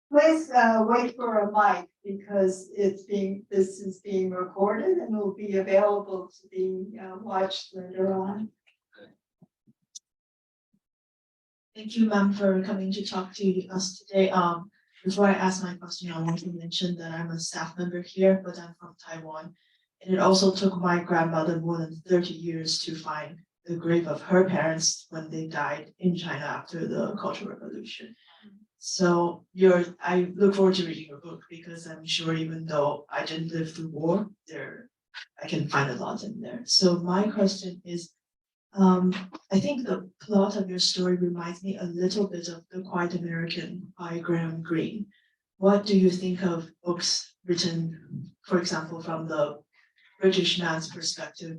Please wait for a mic because this is being recorded and will be available to be watched later on. Thank you, ma'am, for coming to talk to us today. Before I ask my question, I want to mention that I'm a staff member here, but I'm from Taiwan. And it also took my grandmother more than 30 years to find the grave of her parents when they died in China after the Cultural Revolution. So I look forward to reading your book because I'm sure even though I didn't live through war, I can find a lot in there. So my question is, I think the plot of your story reminds me a little bit of The Quiet American by Graham Greene. What do you think of books written, for example, from the British man's perspective,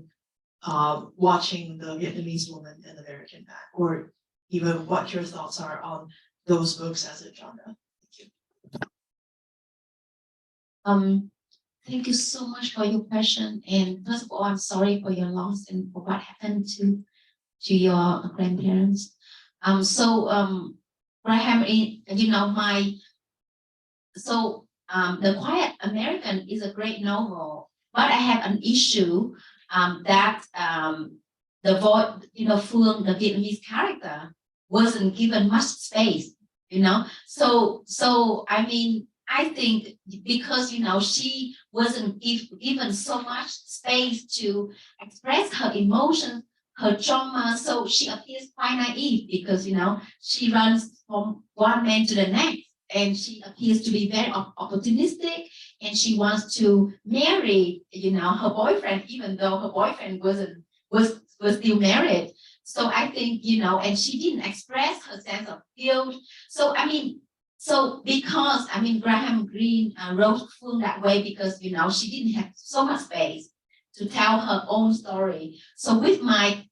watching the Vietnamese woman and American man, or even what your thoughts are on those books as a genre? Thank you. Thank you so much for your question. And first of all, I'm sorry for your loss and for what happened to your grandparents. Graham, The Quiet American is a great novel, but I have an issue that the Phương, the Vietnamese character, wasn't given much space, So I think because she wasn't given so much space to express her emotions, her trauma, so she appears quite naive because she runs from one man to the next, and she appears to be very opportunistic, and she wants to marry her boyfriend, even though her boyfriend was still married. So I think and she didn't express her sense of guilt. So because Graham Greene wrote Phương that way because she didn't have so much space to tell her own story. So with my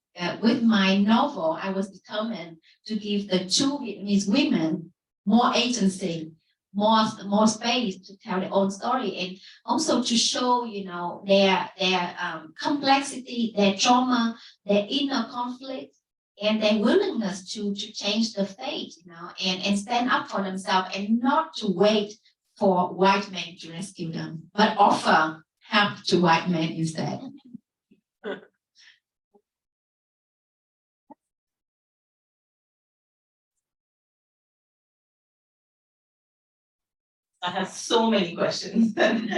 novel, I was determined to give the two Vietnamese women more agency, more space to tell their own story, and also to show their complexity, their trauma, their inner conflict, and their willingness to change the fate, and stand up for themselves, and not to wait for white men to rescue them, but offer help to white men instead. I have so many questions and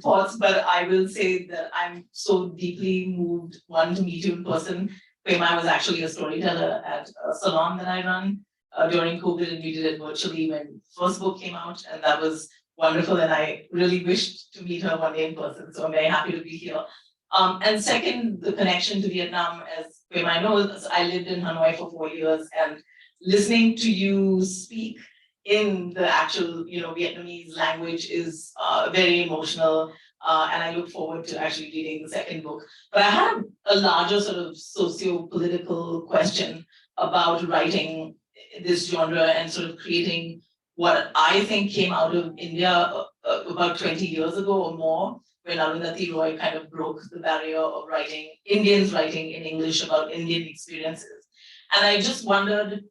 thoughts, but I will say that I'm so deeply moved, one, to meet you in person. I was actually a storyteller at a salon that I run during COVID, and we did it virtually when the first book came out, and that was wonderful, and I really wished to meet her one day in person, so I'm very happy to be here. And second, the connection to Vietnam, as I know, I lived in Hanoi for 4 years, and listening to you speak in the actual Vietnamese language is very emotional, and I look forward to actually reading the second book. But I have a larger sort of socio-political question about writing this genre and sort of creating what I think came out of India about 20 years ago or more, when Arundhati Roy kind of broke the barrier of Indians writing in English about Indian experiences. And I just wondered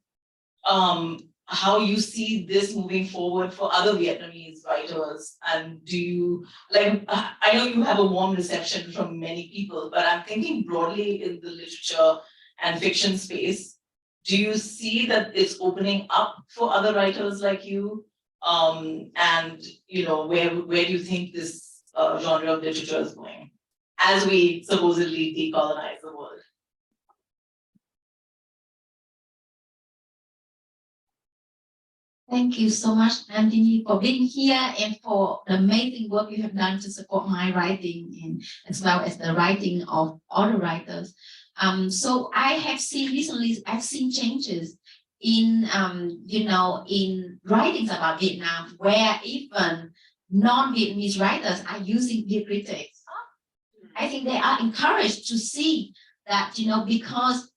how you see this moving forward for other Vietnamese writers, and do you, I know you have a warm reception from many people, but I'm thinking broadly in the literature and fiction space, do you see that it's opening up for other writers like you? And where do you think this genre of literature is going as we supposedly decolonize the world? Thank you so much, Anthony, for being here and for the amazing work you have done to support my writing, and as well as the writing of other writers. So I have seen recently, I've seen changes in in writings about Vietnam, where even non-Vietnamese writers are using diacritics. I think they are encouraged to see that because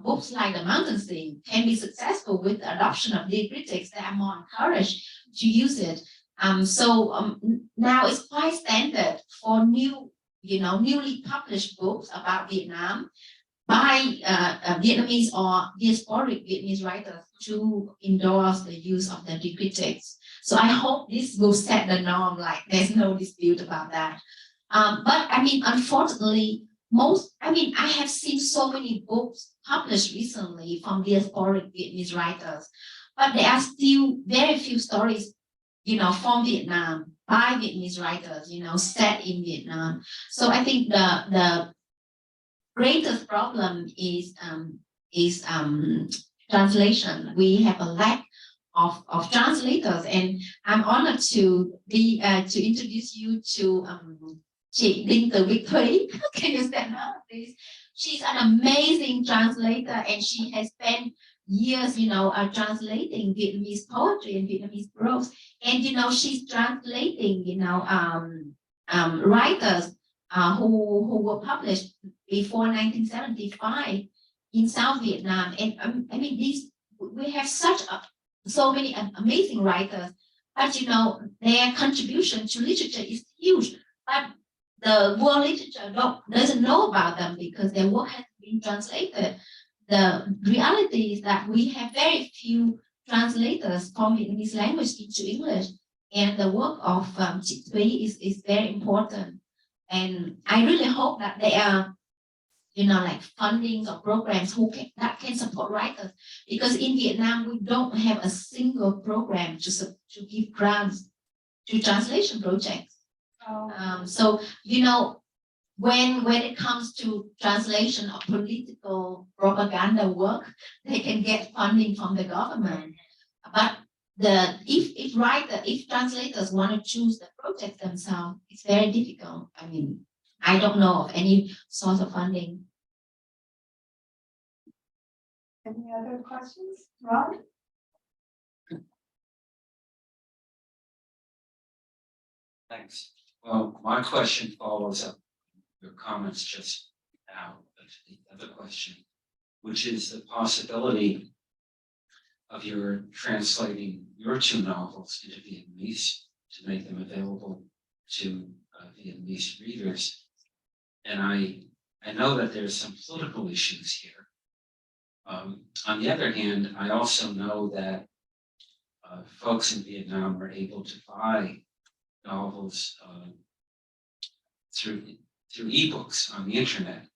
books like The Mountain Scene can be successful with the adoption of diacritics. They are more encouraged to use it. Now it's quite standard for newly published books about Vietnam by Vietnamese or diasporic Vietnamese writers to endorse the use of the diacritics. So I hope this will set the norm, like there's no dispute about that. But unfortunately, I have seen so many books published recently from diasporic Vietnamese writers, but there are still very few stories, from Vietnam by Vietnamese writers, set in Vietnam. So I think the greatest problem is translation. We have a lack of translators, and I'm honored to introduce you to chị Đinh Từ Việt Thúy. Can you stand up, please? she's an amazing translator, and she has spent years, translating Vietnamese poetry and Vietnamese prose. And, she's translating, writers who were published before 1975 in South Vietnam. And we have so many amazing writers, but their contribution to literature is huge. But the world literature doesn't know about them because their work has been translated. The reality is that we have very few translators from Vietnamese language into English, and the work of Chị Thúy is very important. And I really hope that there are, like fundings or programs that can support writers, because in Vietnam we don't have a single program to give grants to translation projects. So when it comes to translation of political propaganda work, they can get funding from the government. But if translators want to choose the project themselves, it's very difficult. I don't know of any source of funding. Any other questions? Ron? Thanks. Well, my question follows up your comments just now of the other question, which is the possibility of your translating your 2 novels into Vietnamese to make them available to Vietnamese readers. And I know that there's some political issues here. On the other hand, I also know that folks in Vietnam are able to buy novels through ebooks on the internet.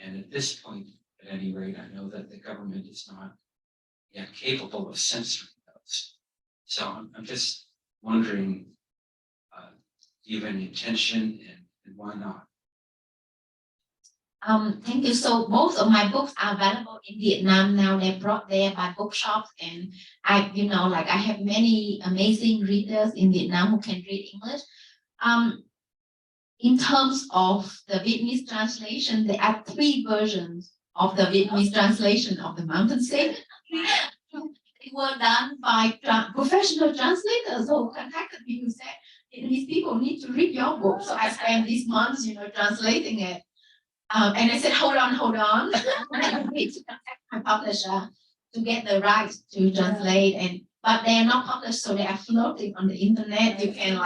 And at this point, at any rate, I know that the government is not yet capable of censoring those. So I'm just wondering, do you have any intention, and why not? Thank you. So most of my books are available in Vietnam now. They're brought there by bookshops, and I have many amazing readers in Vietnam who can read English. In terms of the Vietnamese translation, there are 3 versions of the Vietnamese translation of the Mountain Sing. They were done by professional translators who contacted me, who said, Vietnamese people need to read your book. So I spent these months, translating it. And I said, hold on. I need to contact my publisher to get the rights to translate. But they are not published, so they are floating on the internet. You can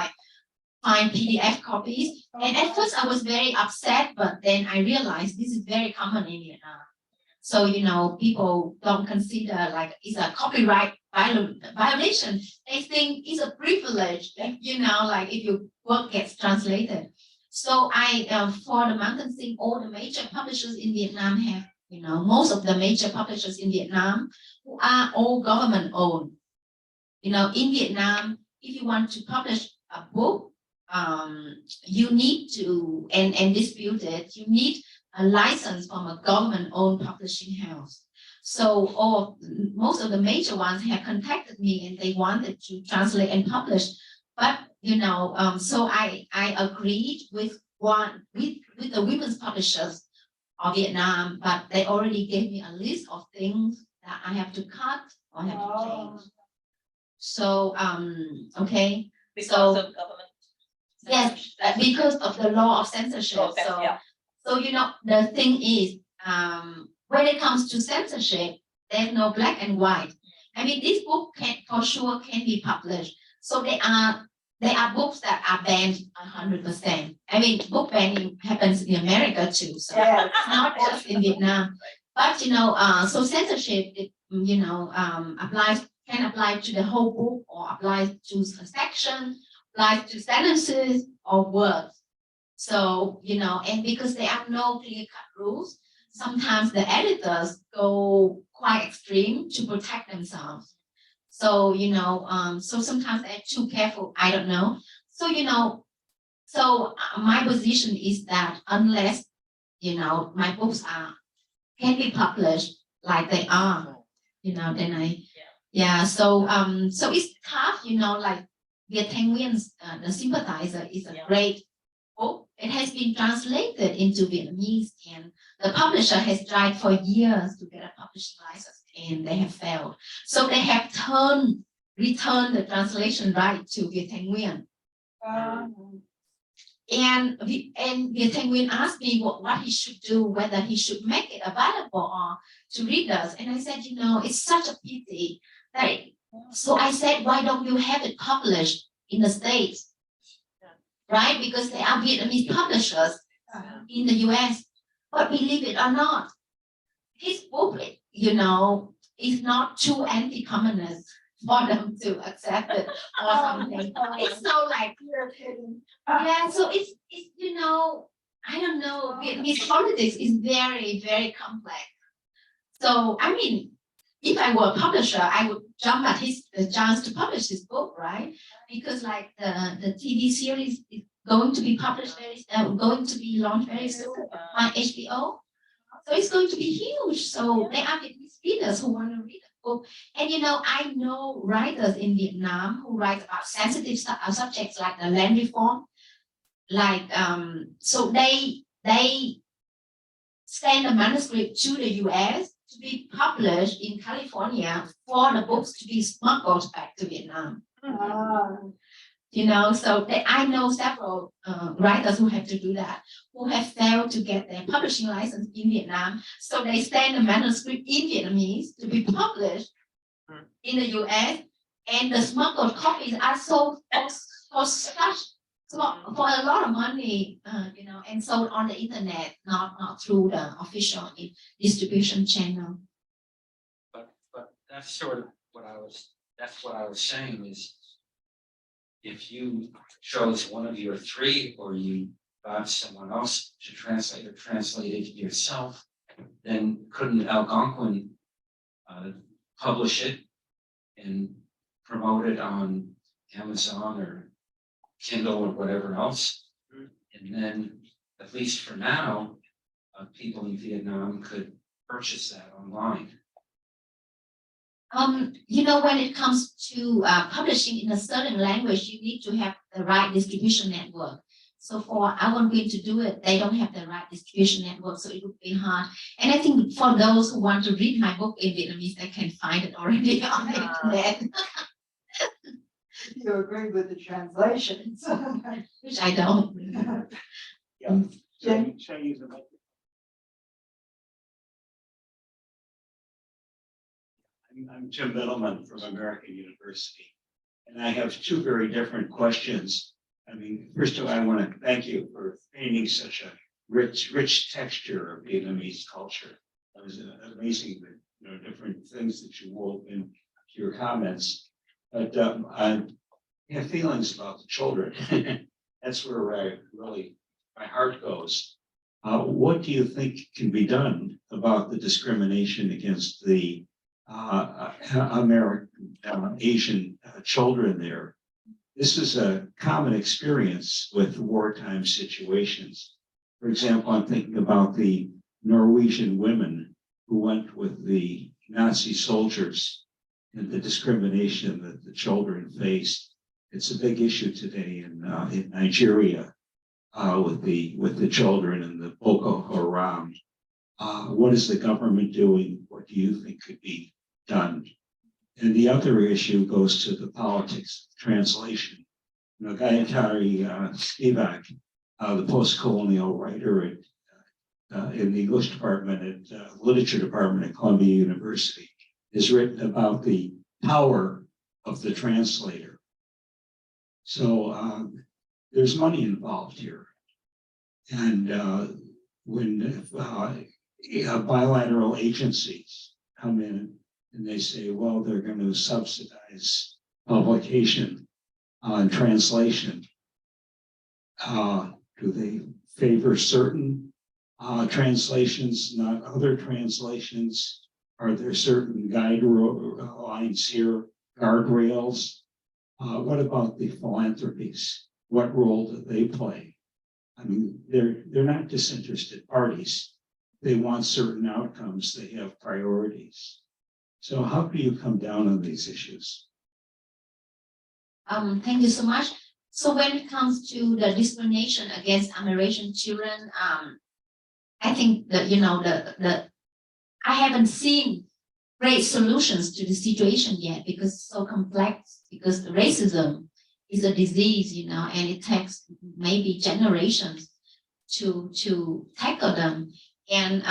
find PDF copies. And at first I was very upset, but then I realized this is very common in Vietnam. So, people don't consider it's a copyright violation. They think it's a privilege, if your work gets translated. So for the Mountain Sing, all the major publishers in Vietnam have, most of the major publishers in Vietnam who are all government owned. In Vietnam, if you want to publish a book, you need to, and distribute it, you need a license from a government-owned publishing house. So most of the major ones have contacted me, and they wanted to translate and publish. But so I agreed with the women's publishers of Vietnam, but they already gave me a list of things that I have to cut or have to change. So okay. Because of government. Yes, because of the law of censorship. So the thing is, when it comes to censorship, there's no black and white. This book for sure can be published. So there are books that are banned 100%. Book banning happens in America too, so it's not just in Vietnam. But so censorship, can apply to the whole book, or apply to a section, apply to sentences or words. So and because there are no clear-cut rules, sometimes the editors go quite extreme to protect themselves. So, so sometimes they're too careful. I don't know. So, so my position is that unless, my books can be published like they are, then so it's tough, like Viet Thanh Nguyen's The Sympathizer is a great book. it has been translated into Vietnamese, and the publisher has tried for years to get a publishing license, and they have failed. So they have returned the translation right to Viet Nguyen. And Viet Nguyen asked me what he should do, whether he should make it available or to readers. And I said, it's such a pity. So I said, why don't you have it published in the States? Right? Because there are Vietnamese publishers in the US. But believe it or not, his book, is not too anti-communist for them to accept it or something. It's so like, yeah, so it's I don't know, Vietnamese politics is very, very complex. So, I mean, if I were a publisher, I would jump at the chance to publish his book, right? Because like the TV series is going to be published going to be launched very soon on HBO. So it's going to be huge. So there are Vietnamese readers who want to read the book. And I know writers in Vietnam who write about sensitive subjects like the land reform. So they send the manuscript to the US to be published in California for the books to be smuggled back to Vietnam. So I know several writers who have to do that, who have failed to get their publishing license in Vietnam. So they send the manuscript in Vietnamese to be published in the US, and the smuggled copies are sold for a lot of money, and sold on the internet, not through the official distribution channel. But that's sort of what I was saying is, if you chose one of your three, or you got someone else to translate or translated it yourself, then couldn't Algonquin publish it and promote it on Amazon or Kindle or whatever else? And then, at least for now, people in Vietnam could purchase that online. When it comes to publishing in a certain language, you need to have the right distribution network. So for Trang Quỳnh to do it, they don't have the right distribution network, so it would be hard. And I think for those who want to read my book in Vietnamese, they can find it already on the internet. You agree with the translations. Which I don't. Jane? I'm Jim Middleman from American University, and I have two very different questions. I mean, first of all, I want to thank you for painting such a rich texture of Vietnamese culture. It was amazing, different things that you wove into your comments. But I have feelings about the children. That's where my heart goes. What do you think can be done about the discrimination against the American Asian children there? This is a common experience with wartime situations. For example, I'm thinking about the Norwegian women who went with the Nazi soldiers and the discrimination that the children faced. It's a big issue today in Nigeria with the children and the Boko Haram. What is the government doing? What do you think could be done? And the other issue goes to the politics of translation. Gayatri Spivak, the post-colonial writer in the English department at Literature department at Columbia University, has written about the power of the translator. So there's money involved here. And when bilateral agencies come in and they say, well, they're going to subsidize publication and translation, do they favor certain translations, not other translations? Are there certain guidelines here, guardrails? What about the philanthropies? What role do they play? I mean, they're not disinterested parties. They want certain outcomes. They have priorities. So how do you come down on these issues? Thank you so much. So when it comes to the discrimination against Amerasian children, I think that, you know, I haven't seen great solutions to the situation yet because it's so complex, because racism is a disease, you know, and it takes maybe generations to tackle them. And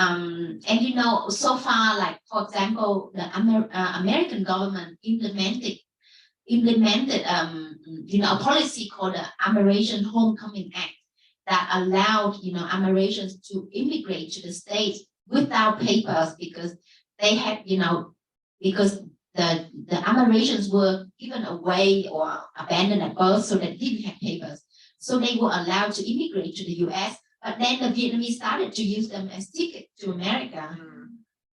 you know, so far, like for example, the American government implemented you know, a policy called the Amerasian Homecoming Act that allowed, you know, Amerasians to immigrate to the States without papers, because they had, you know, because the Amerasians were given away or abandoned at birth, so they didn't have papers. So they were allowed to immigrate to the US, but then the Vietnamese started to use them as ticket to America.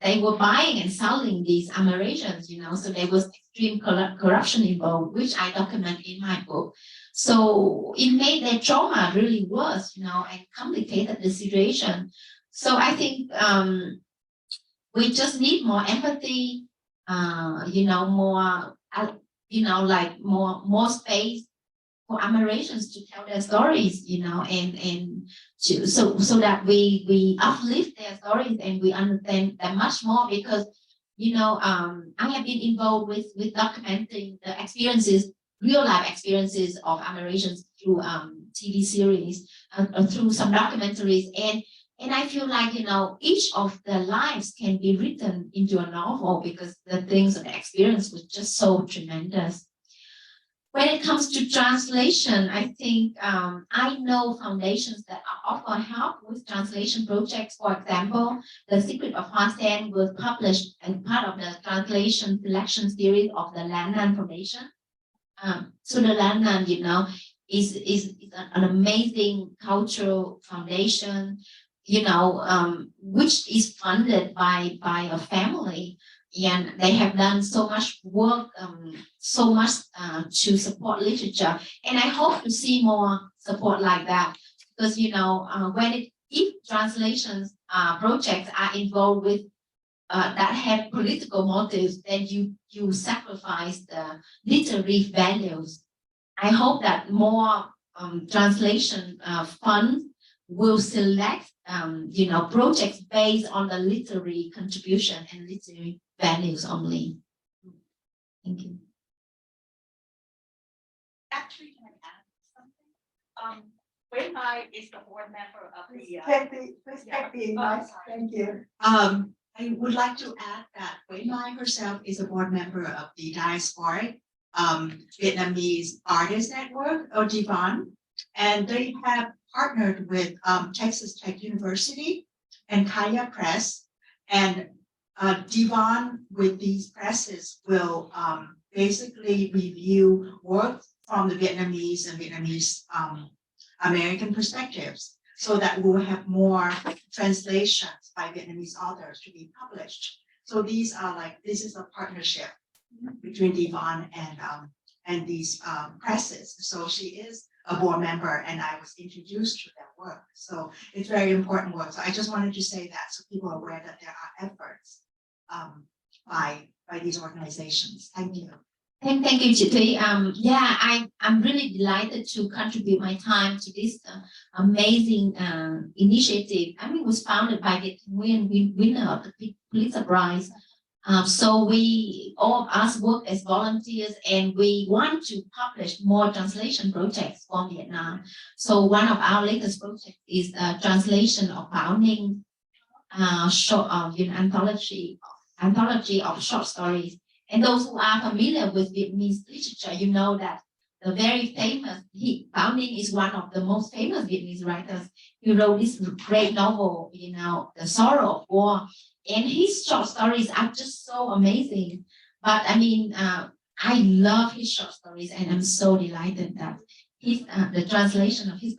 They were buying and selling these Amerasians, you know, so there was extreme corruption involved, which I document in my book. So it made their trauma really worse, you know, and complicated the situation. So I think we just need more empathy, you know, more, you know, like more space for Amerasians to tell their stories, you know, and to, so that we uplift their stories and we understand them much more, because, you know, I have been involved with documenting the experiences, real life experiences of Amerasians through TV series and through some documentaries, and I feel like, you know, each of their lives can be written into a novel because the things and the experience was just so tremendous. When it comes to translation, I think I know foundations that offer help with translation projects. For example, The Secret of Hoa was published as part of the translation selection series of the Lannan Foundation. So the Lannan, you know, is an amazing cultural foundation, you know, which is funded by a family. And they have done so much work, so much to support literature. And I hope to see more support like that, because, you know, if translations projects are involved with that have political motives, then you sacrifice the literary values. I hope that more translation funds will select, you know, projects based on the literary contribution and literary values only. Thank you. Actually, can I add something? Wei Mai is the board member of the. Please take the mic. Thank you. I would like to add that Wei Mai herself is a board member of the diasporic Vietnamese Artists Network, or DVAN, and they have partnered with Texas Tech University and Kaya Press, and DVAN with these presses will basically review work from the Vietnamese and Vietnamese American perspectives, so that we'll have more translations by Vietnamese authors to be published. So these are like, this is a partnership between DVAN and these presses. So she is a board member, and I was introduced to their work. So it's very important work. So I just wanted to say that, so people are aware that there are efforts by these organizations. Thank you. Thank you, Chị Thúy. Yeah, I'm really delighted to contribute my time to this amazing initiative. I mean, it was founded by the winner of the Pulitzer Prize. So all of us work as volunteers, and we want to publish more translation projects from Vietnam. So one of our latest projects is a translation of Bảo Ninh short anthology of short stories. And those who are familiar with Vietnamese literature, you know that the very famous Bảo Ninh is one of the most famous Vietnamese writers. He wrote this great novel, you know, The Sorrow of War. And his short stories are just so amazing. But I mean, I love his short stories, and I'm so delighted that the translation of his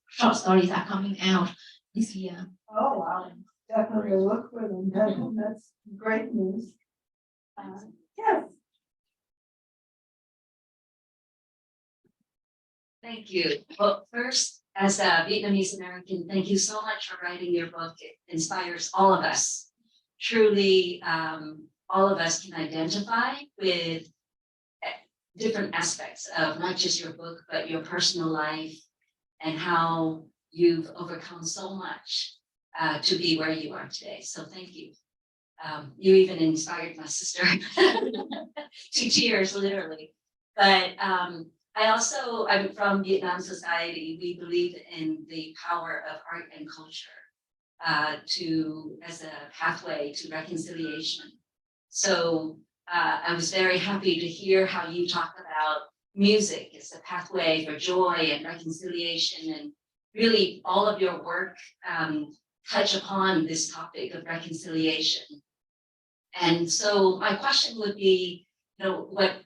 short stories are coming out this year. Oh, wow. Definitely look for them. That's great news. Yes. Thank you. Well, first, as a Vietnamese American, thank you so much for writing your book. It inspires all of us. Truly, all of us can identify with different aspects of not just your book, but your personal life and how you've overcome so much to be where you are today. So thank you. You even inspired my sister to tears, literally. But I'm from Vietnam society. We believe in the power of art and culture as a pathway to reconciliation. So I was very happy to hear how you talk about music as a pathway for joy and reconciliation, and really all of your work touch upon this topic of reconciliation. And so my question would be, what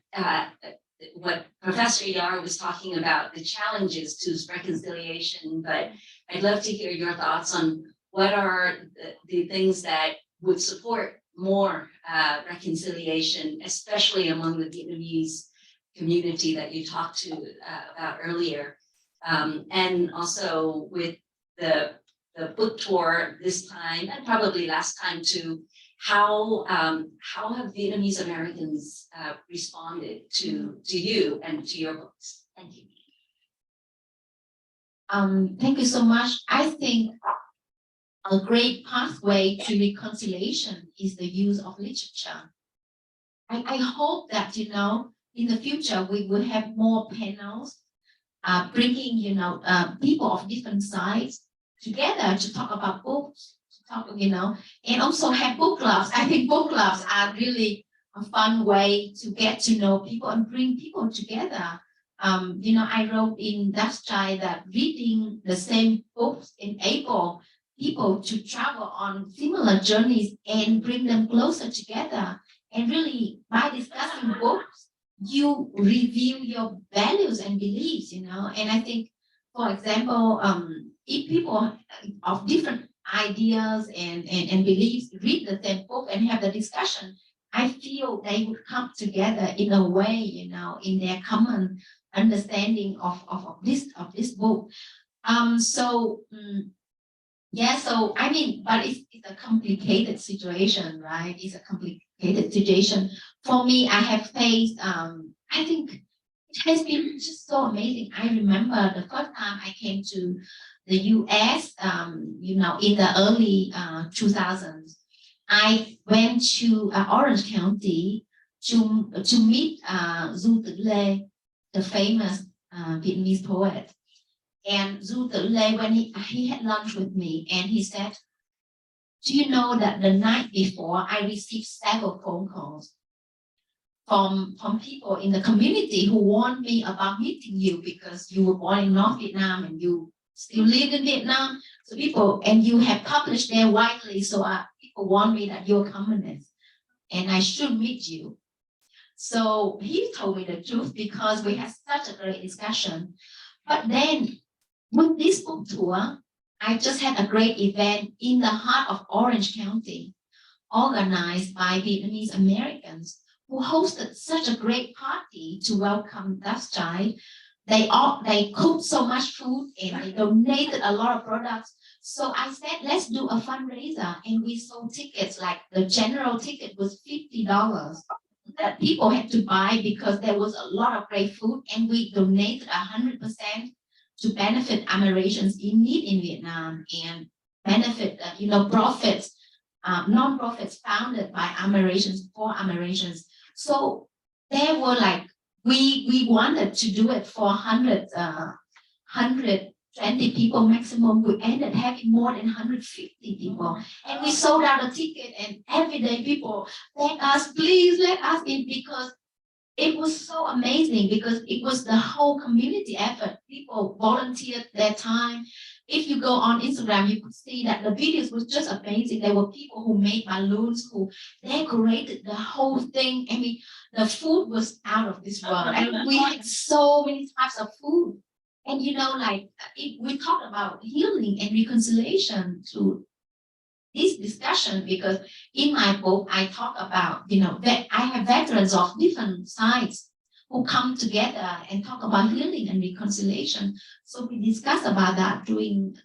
Professor Yar was talking about, the challenges to reconciliation, but I'd love to hear your thoughts on what are the things that would support more reconciliation, especially among the Vietnamese community that you talked to about earlier. And also with the book tour this time, and probably last time too, how have Vietnamese Americans responded to you and to your books? Thank you. Thank you so much. I think a great pathway to reconciliation is the use of literature. I hope that, in the future, we will have more panels, bringing, people of different sides together to talk about books, and also have book clubs. I think book clubs are really a fun way to get to know people and bring people together. I wrote in Dutch Child that reading the same books enable people to travel on similar journeys and bring them closer together. And really, by discussing books, you review your values and beliefs, And I think, for example, if people of different ideas and beliefs read the same book and have the discussion, I feel they would come together in a way, in their common understanding of this book. But it's a complicated situation, right? It's a complicated situation. For me, I have faced, I think it has been just so amazing. I remember the first time I came to the US, in the early 2000s, I went to Orange County to meet Du Tử Lê, the famous Vietnamese poet. And Du Tử Lê, when he had lunch with me, and he said, do you know that the night before I received several phone calls from people in the community who warned me about meeting you because you were born in North Vietnam and you still live in Vietnam. So and you have published there widely, so people warned me that you're communist and I should meet you. So he told me the truth because we had such a great discussion. But then with this book tour, I just had a great event in the heart of Orange County, organized by Vietnamese Americans, who hosted such a great party to welcome Dutch Child. They cooked so much food and they donated a lot of products. So I said, let's do a fundraiser, and we sold tickets. Like the general ticket was $50 that people had to buy because there was a lot of great food, and we donated 100% to benefit Amerasians in need in Vietnam and benefit, profits, non-profits founded by Amerasians for Amerasians. So there were we wanted to do it for 120 people maximum. We ended up having more than 150 people, and we sold out a ticket. And every day people please let us in, because it was so amazing, because it was the whole community effort. People volunteered their time. If you go on Instagram, you could see that the videos was just amazing. There were people who made balloons, who decorated the whole thing. I mean, the food was out of this world. And we had so many types of food. And, we talked about healing and reconciliation through this discussion, because in my book, I talk about, that I have veterans of different sides who come together and talk about healing and reconciliation. So we discuss about that during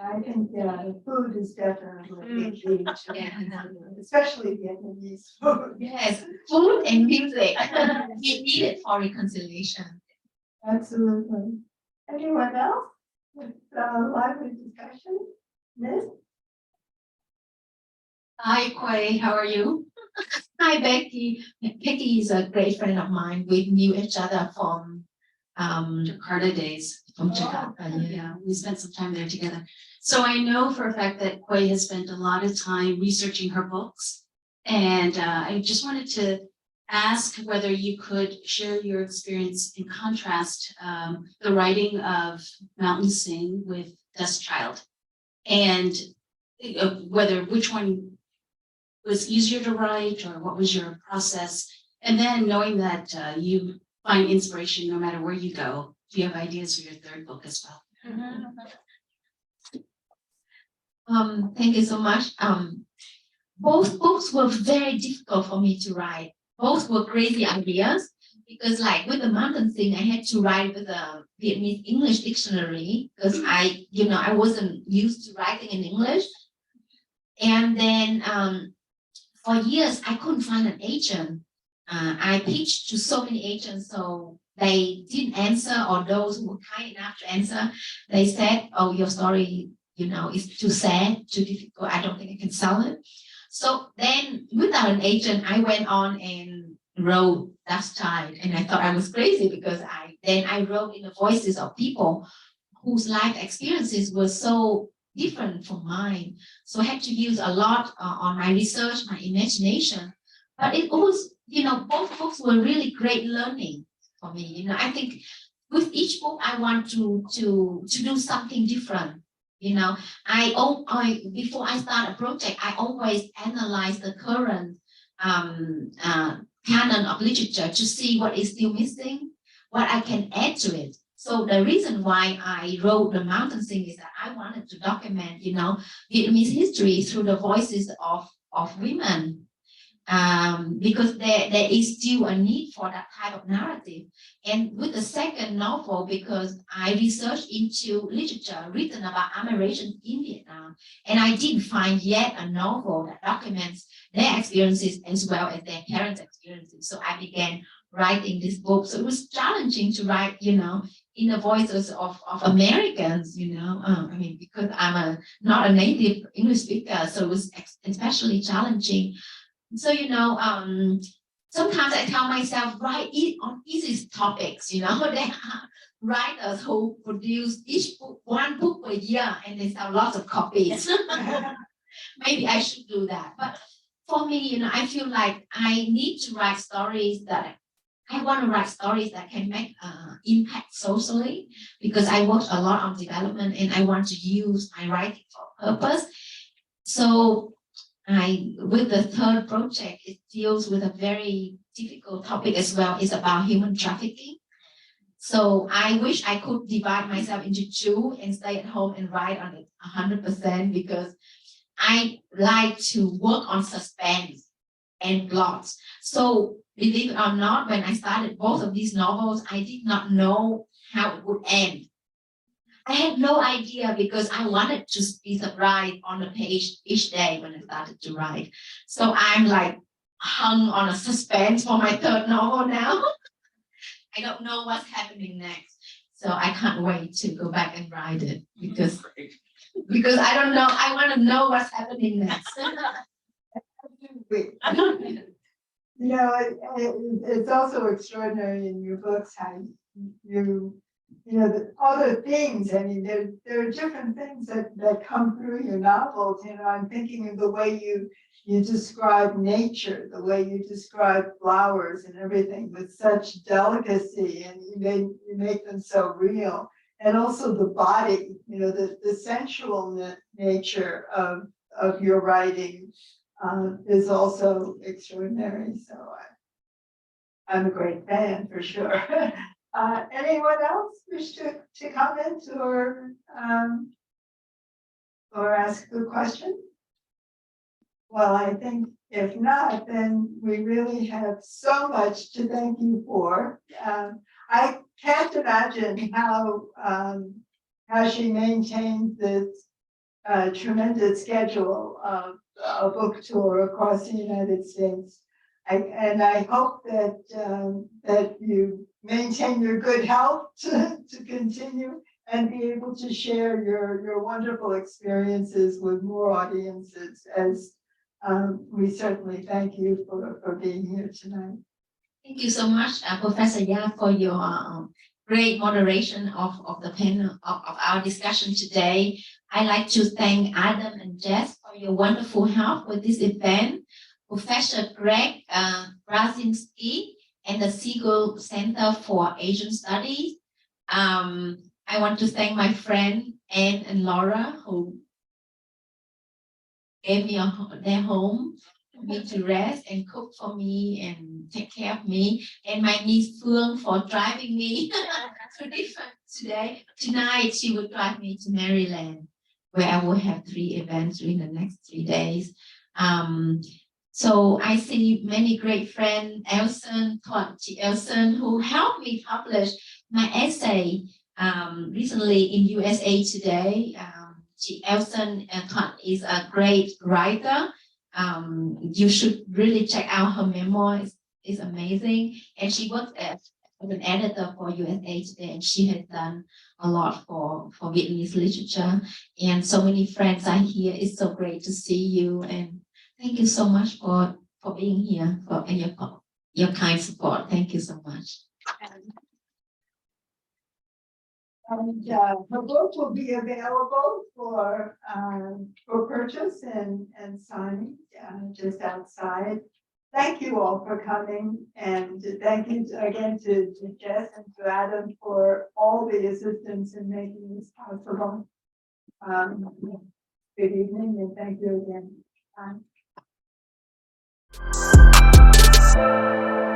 I think, yeah, food is definitely a key to Yeah. especially Vietnamese food. Yes, food and music. We need it for reconciliation. Absolutely. Anyone else with lively discussion? Miss? Hi, Quay, how are you? Hi, Becky. Becky is a great friend of mine. We knew each other from Jakarta days. from Jakarta. Yeah. Yeah, we spent some time there together. So I know for a fact that Quay has spent a lot of time researching her books. And I just wanted to ask whether you could share your experience in contrast the writing of Mountain Sing with Dust Child. And whether which one was easier to write or what was your process? And then knowing that you find inspiration no matter where you go, do you have ideas for your third book as well? Thank you so much. Both books were very difficult for me to write. Both were crazy ideas because, like with the mountain thing, I had to write with a Vietnamese English dictionary because I wasn't used to writing in English. And then for years, I couldn't find an agent. I pitched to so many agents, so they didn't answer, or those who were kind enough to answer, they said, "Oh, your story, is too sad, too difficult. I don't think I can sell it." So then, without an agent, I went on and wrote Dust Tide, and I thought I was crazy because I wrote in the voices of people whose life experiences were so different from mine. So I had to use a lot on my research, my imagination. But it was, both books were really great learning for me. I think with each book I want to do something different. Before I start a project, I always analyze the current canon of literature to see what is still missing, what I can add to it. So the reason why I wrote The Mountain Sing is that I wanted to document, Vietnamese history through the voices of women. Because there is still a need for that type of narrative. And with the second novel, because I researched into literature written about Amerasians in Vietnam, and I didn't find yet a novel that documents their experiences as well as their parents' experiences. So I began writing this book. So it was challenging to write, in the voices of Americans, because I'm not a native English speaker, so it was especially challenging. So, sometimes I tell myself, write it on easy topics, there are writers who produce one book per year and they sell lots of copies. Maybe I should do that. But for me, I feel like I need to write stories that I want to write stories that can make impact socially, because I work a lot on development and I want to use my writing for purpose. So with the third project, it deals with a very difficult topic as well. It's about human trafficking. So I wish I could divide myself into two and stay at home and write on it 100%, because I like to work on suspense and plots. So believe it or not, when I started both of these novels, I did not know how it would end. I had no idea because I wanted to be surprised on the page each day when I started to write. So I'm like hung on a suspense for my third novel now. I don't know what's happening next. So I can't wait to go back and write it because I don't know. I want to know what's happening next. It's also extraordinary in your books how the other things. I mean, there are different things that come through your novels. I'm thinking of the way you describe nature, the way you describe flowers and everything with such delicacy, and you make them so real. And also the body, the sensual nature of your writing is also extraordinary. So I'm a great fan for sure. Anyone else wish to comment or ask a question? Well, I think if not, then we really have so much to thank you for. I can't imagine how she maintains this tremendous schedule of a book tour across the United States. I hope that you maintain your good health to continue and be able to share your wonderful experiences with more audiences, as we certainly thank you for being here tonight. Thank you so much, Professor Ya, for your great moderation of the panel of our discussion today. I'd like to thank Adam and Jess for your wonderful help with this event. Professor Greg Brazinski and the Siegel Center for Asian Studies. I want to thank my friend Anne and Laura, who gave me their home for me to rest and cook for me and take care of me, and my niece Phương for driving me to different tonight she will drive me to Maryland, where I will have 3 events during the next 3 days. So I see many great friends, Elson, who helped me publish my essay recently in USA Today. Elson is a great writer. You should really check out her memoir. It's amazing. And she works as an editor for USA Today, and she has done a lot for Vietnamese literature. And so many friends are here. It's so great to see you. And thank you so much for being here and your kind support. Thank you so much. And the book will be available for purchase and signing just outside. Thank you all for coming, and thank you again to Jess and to Adam for all the assistance in making this possible. Good evening, and thank you again. Bye.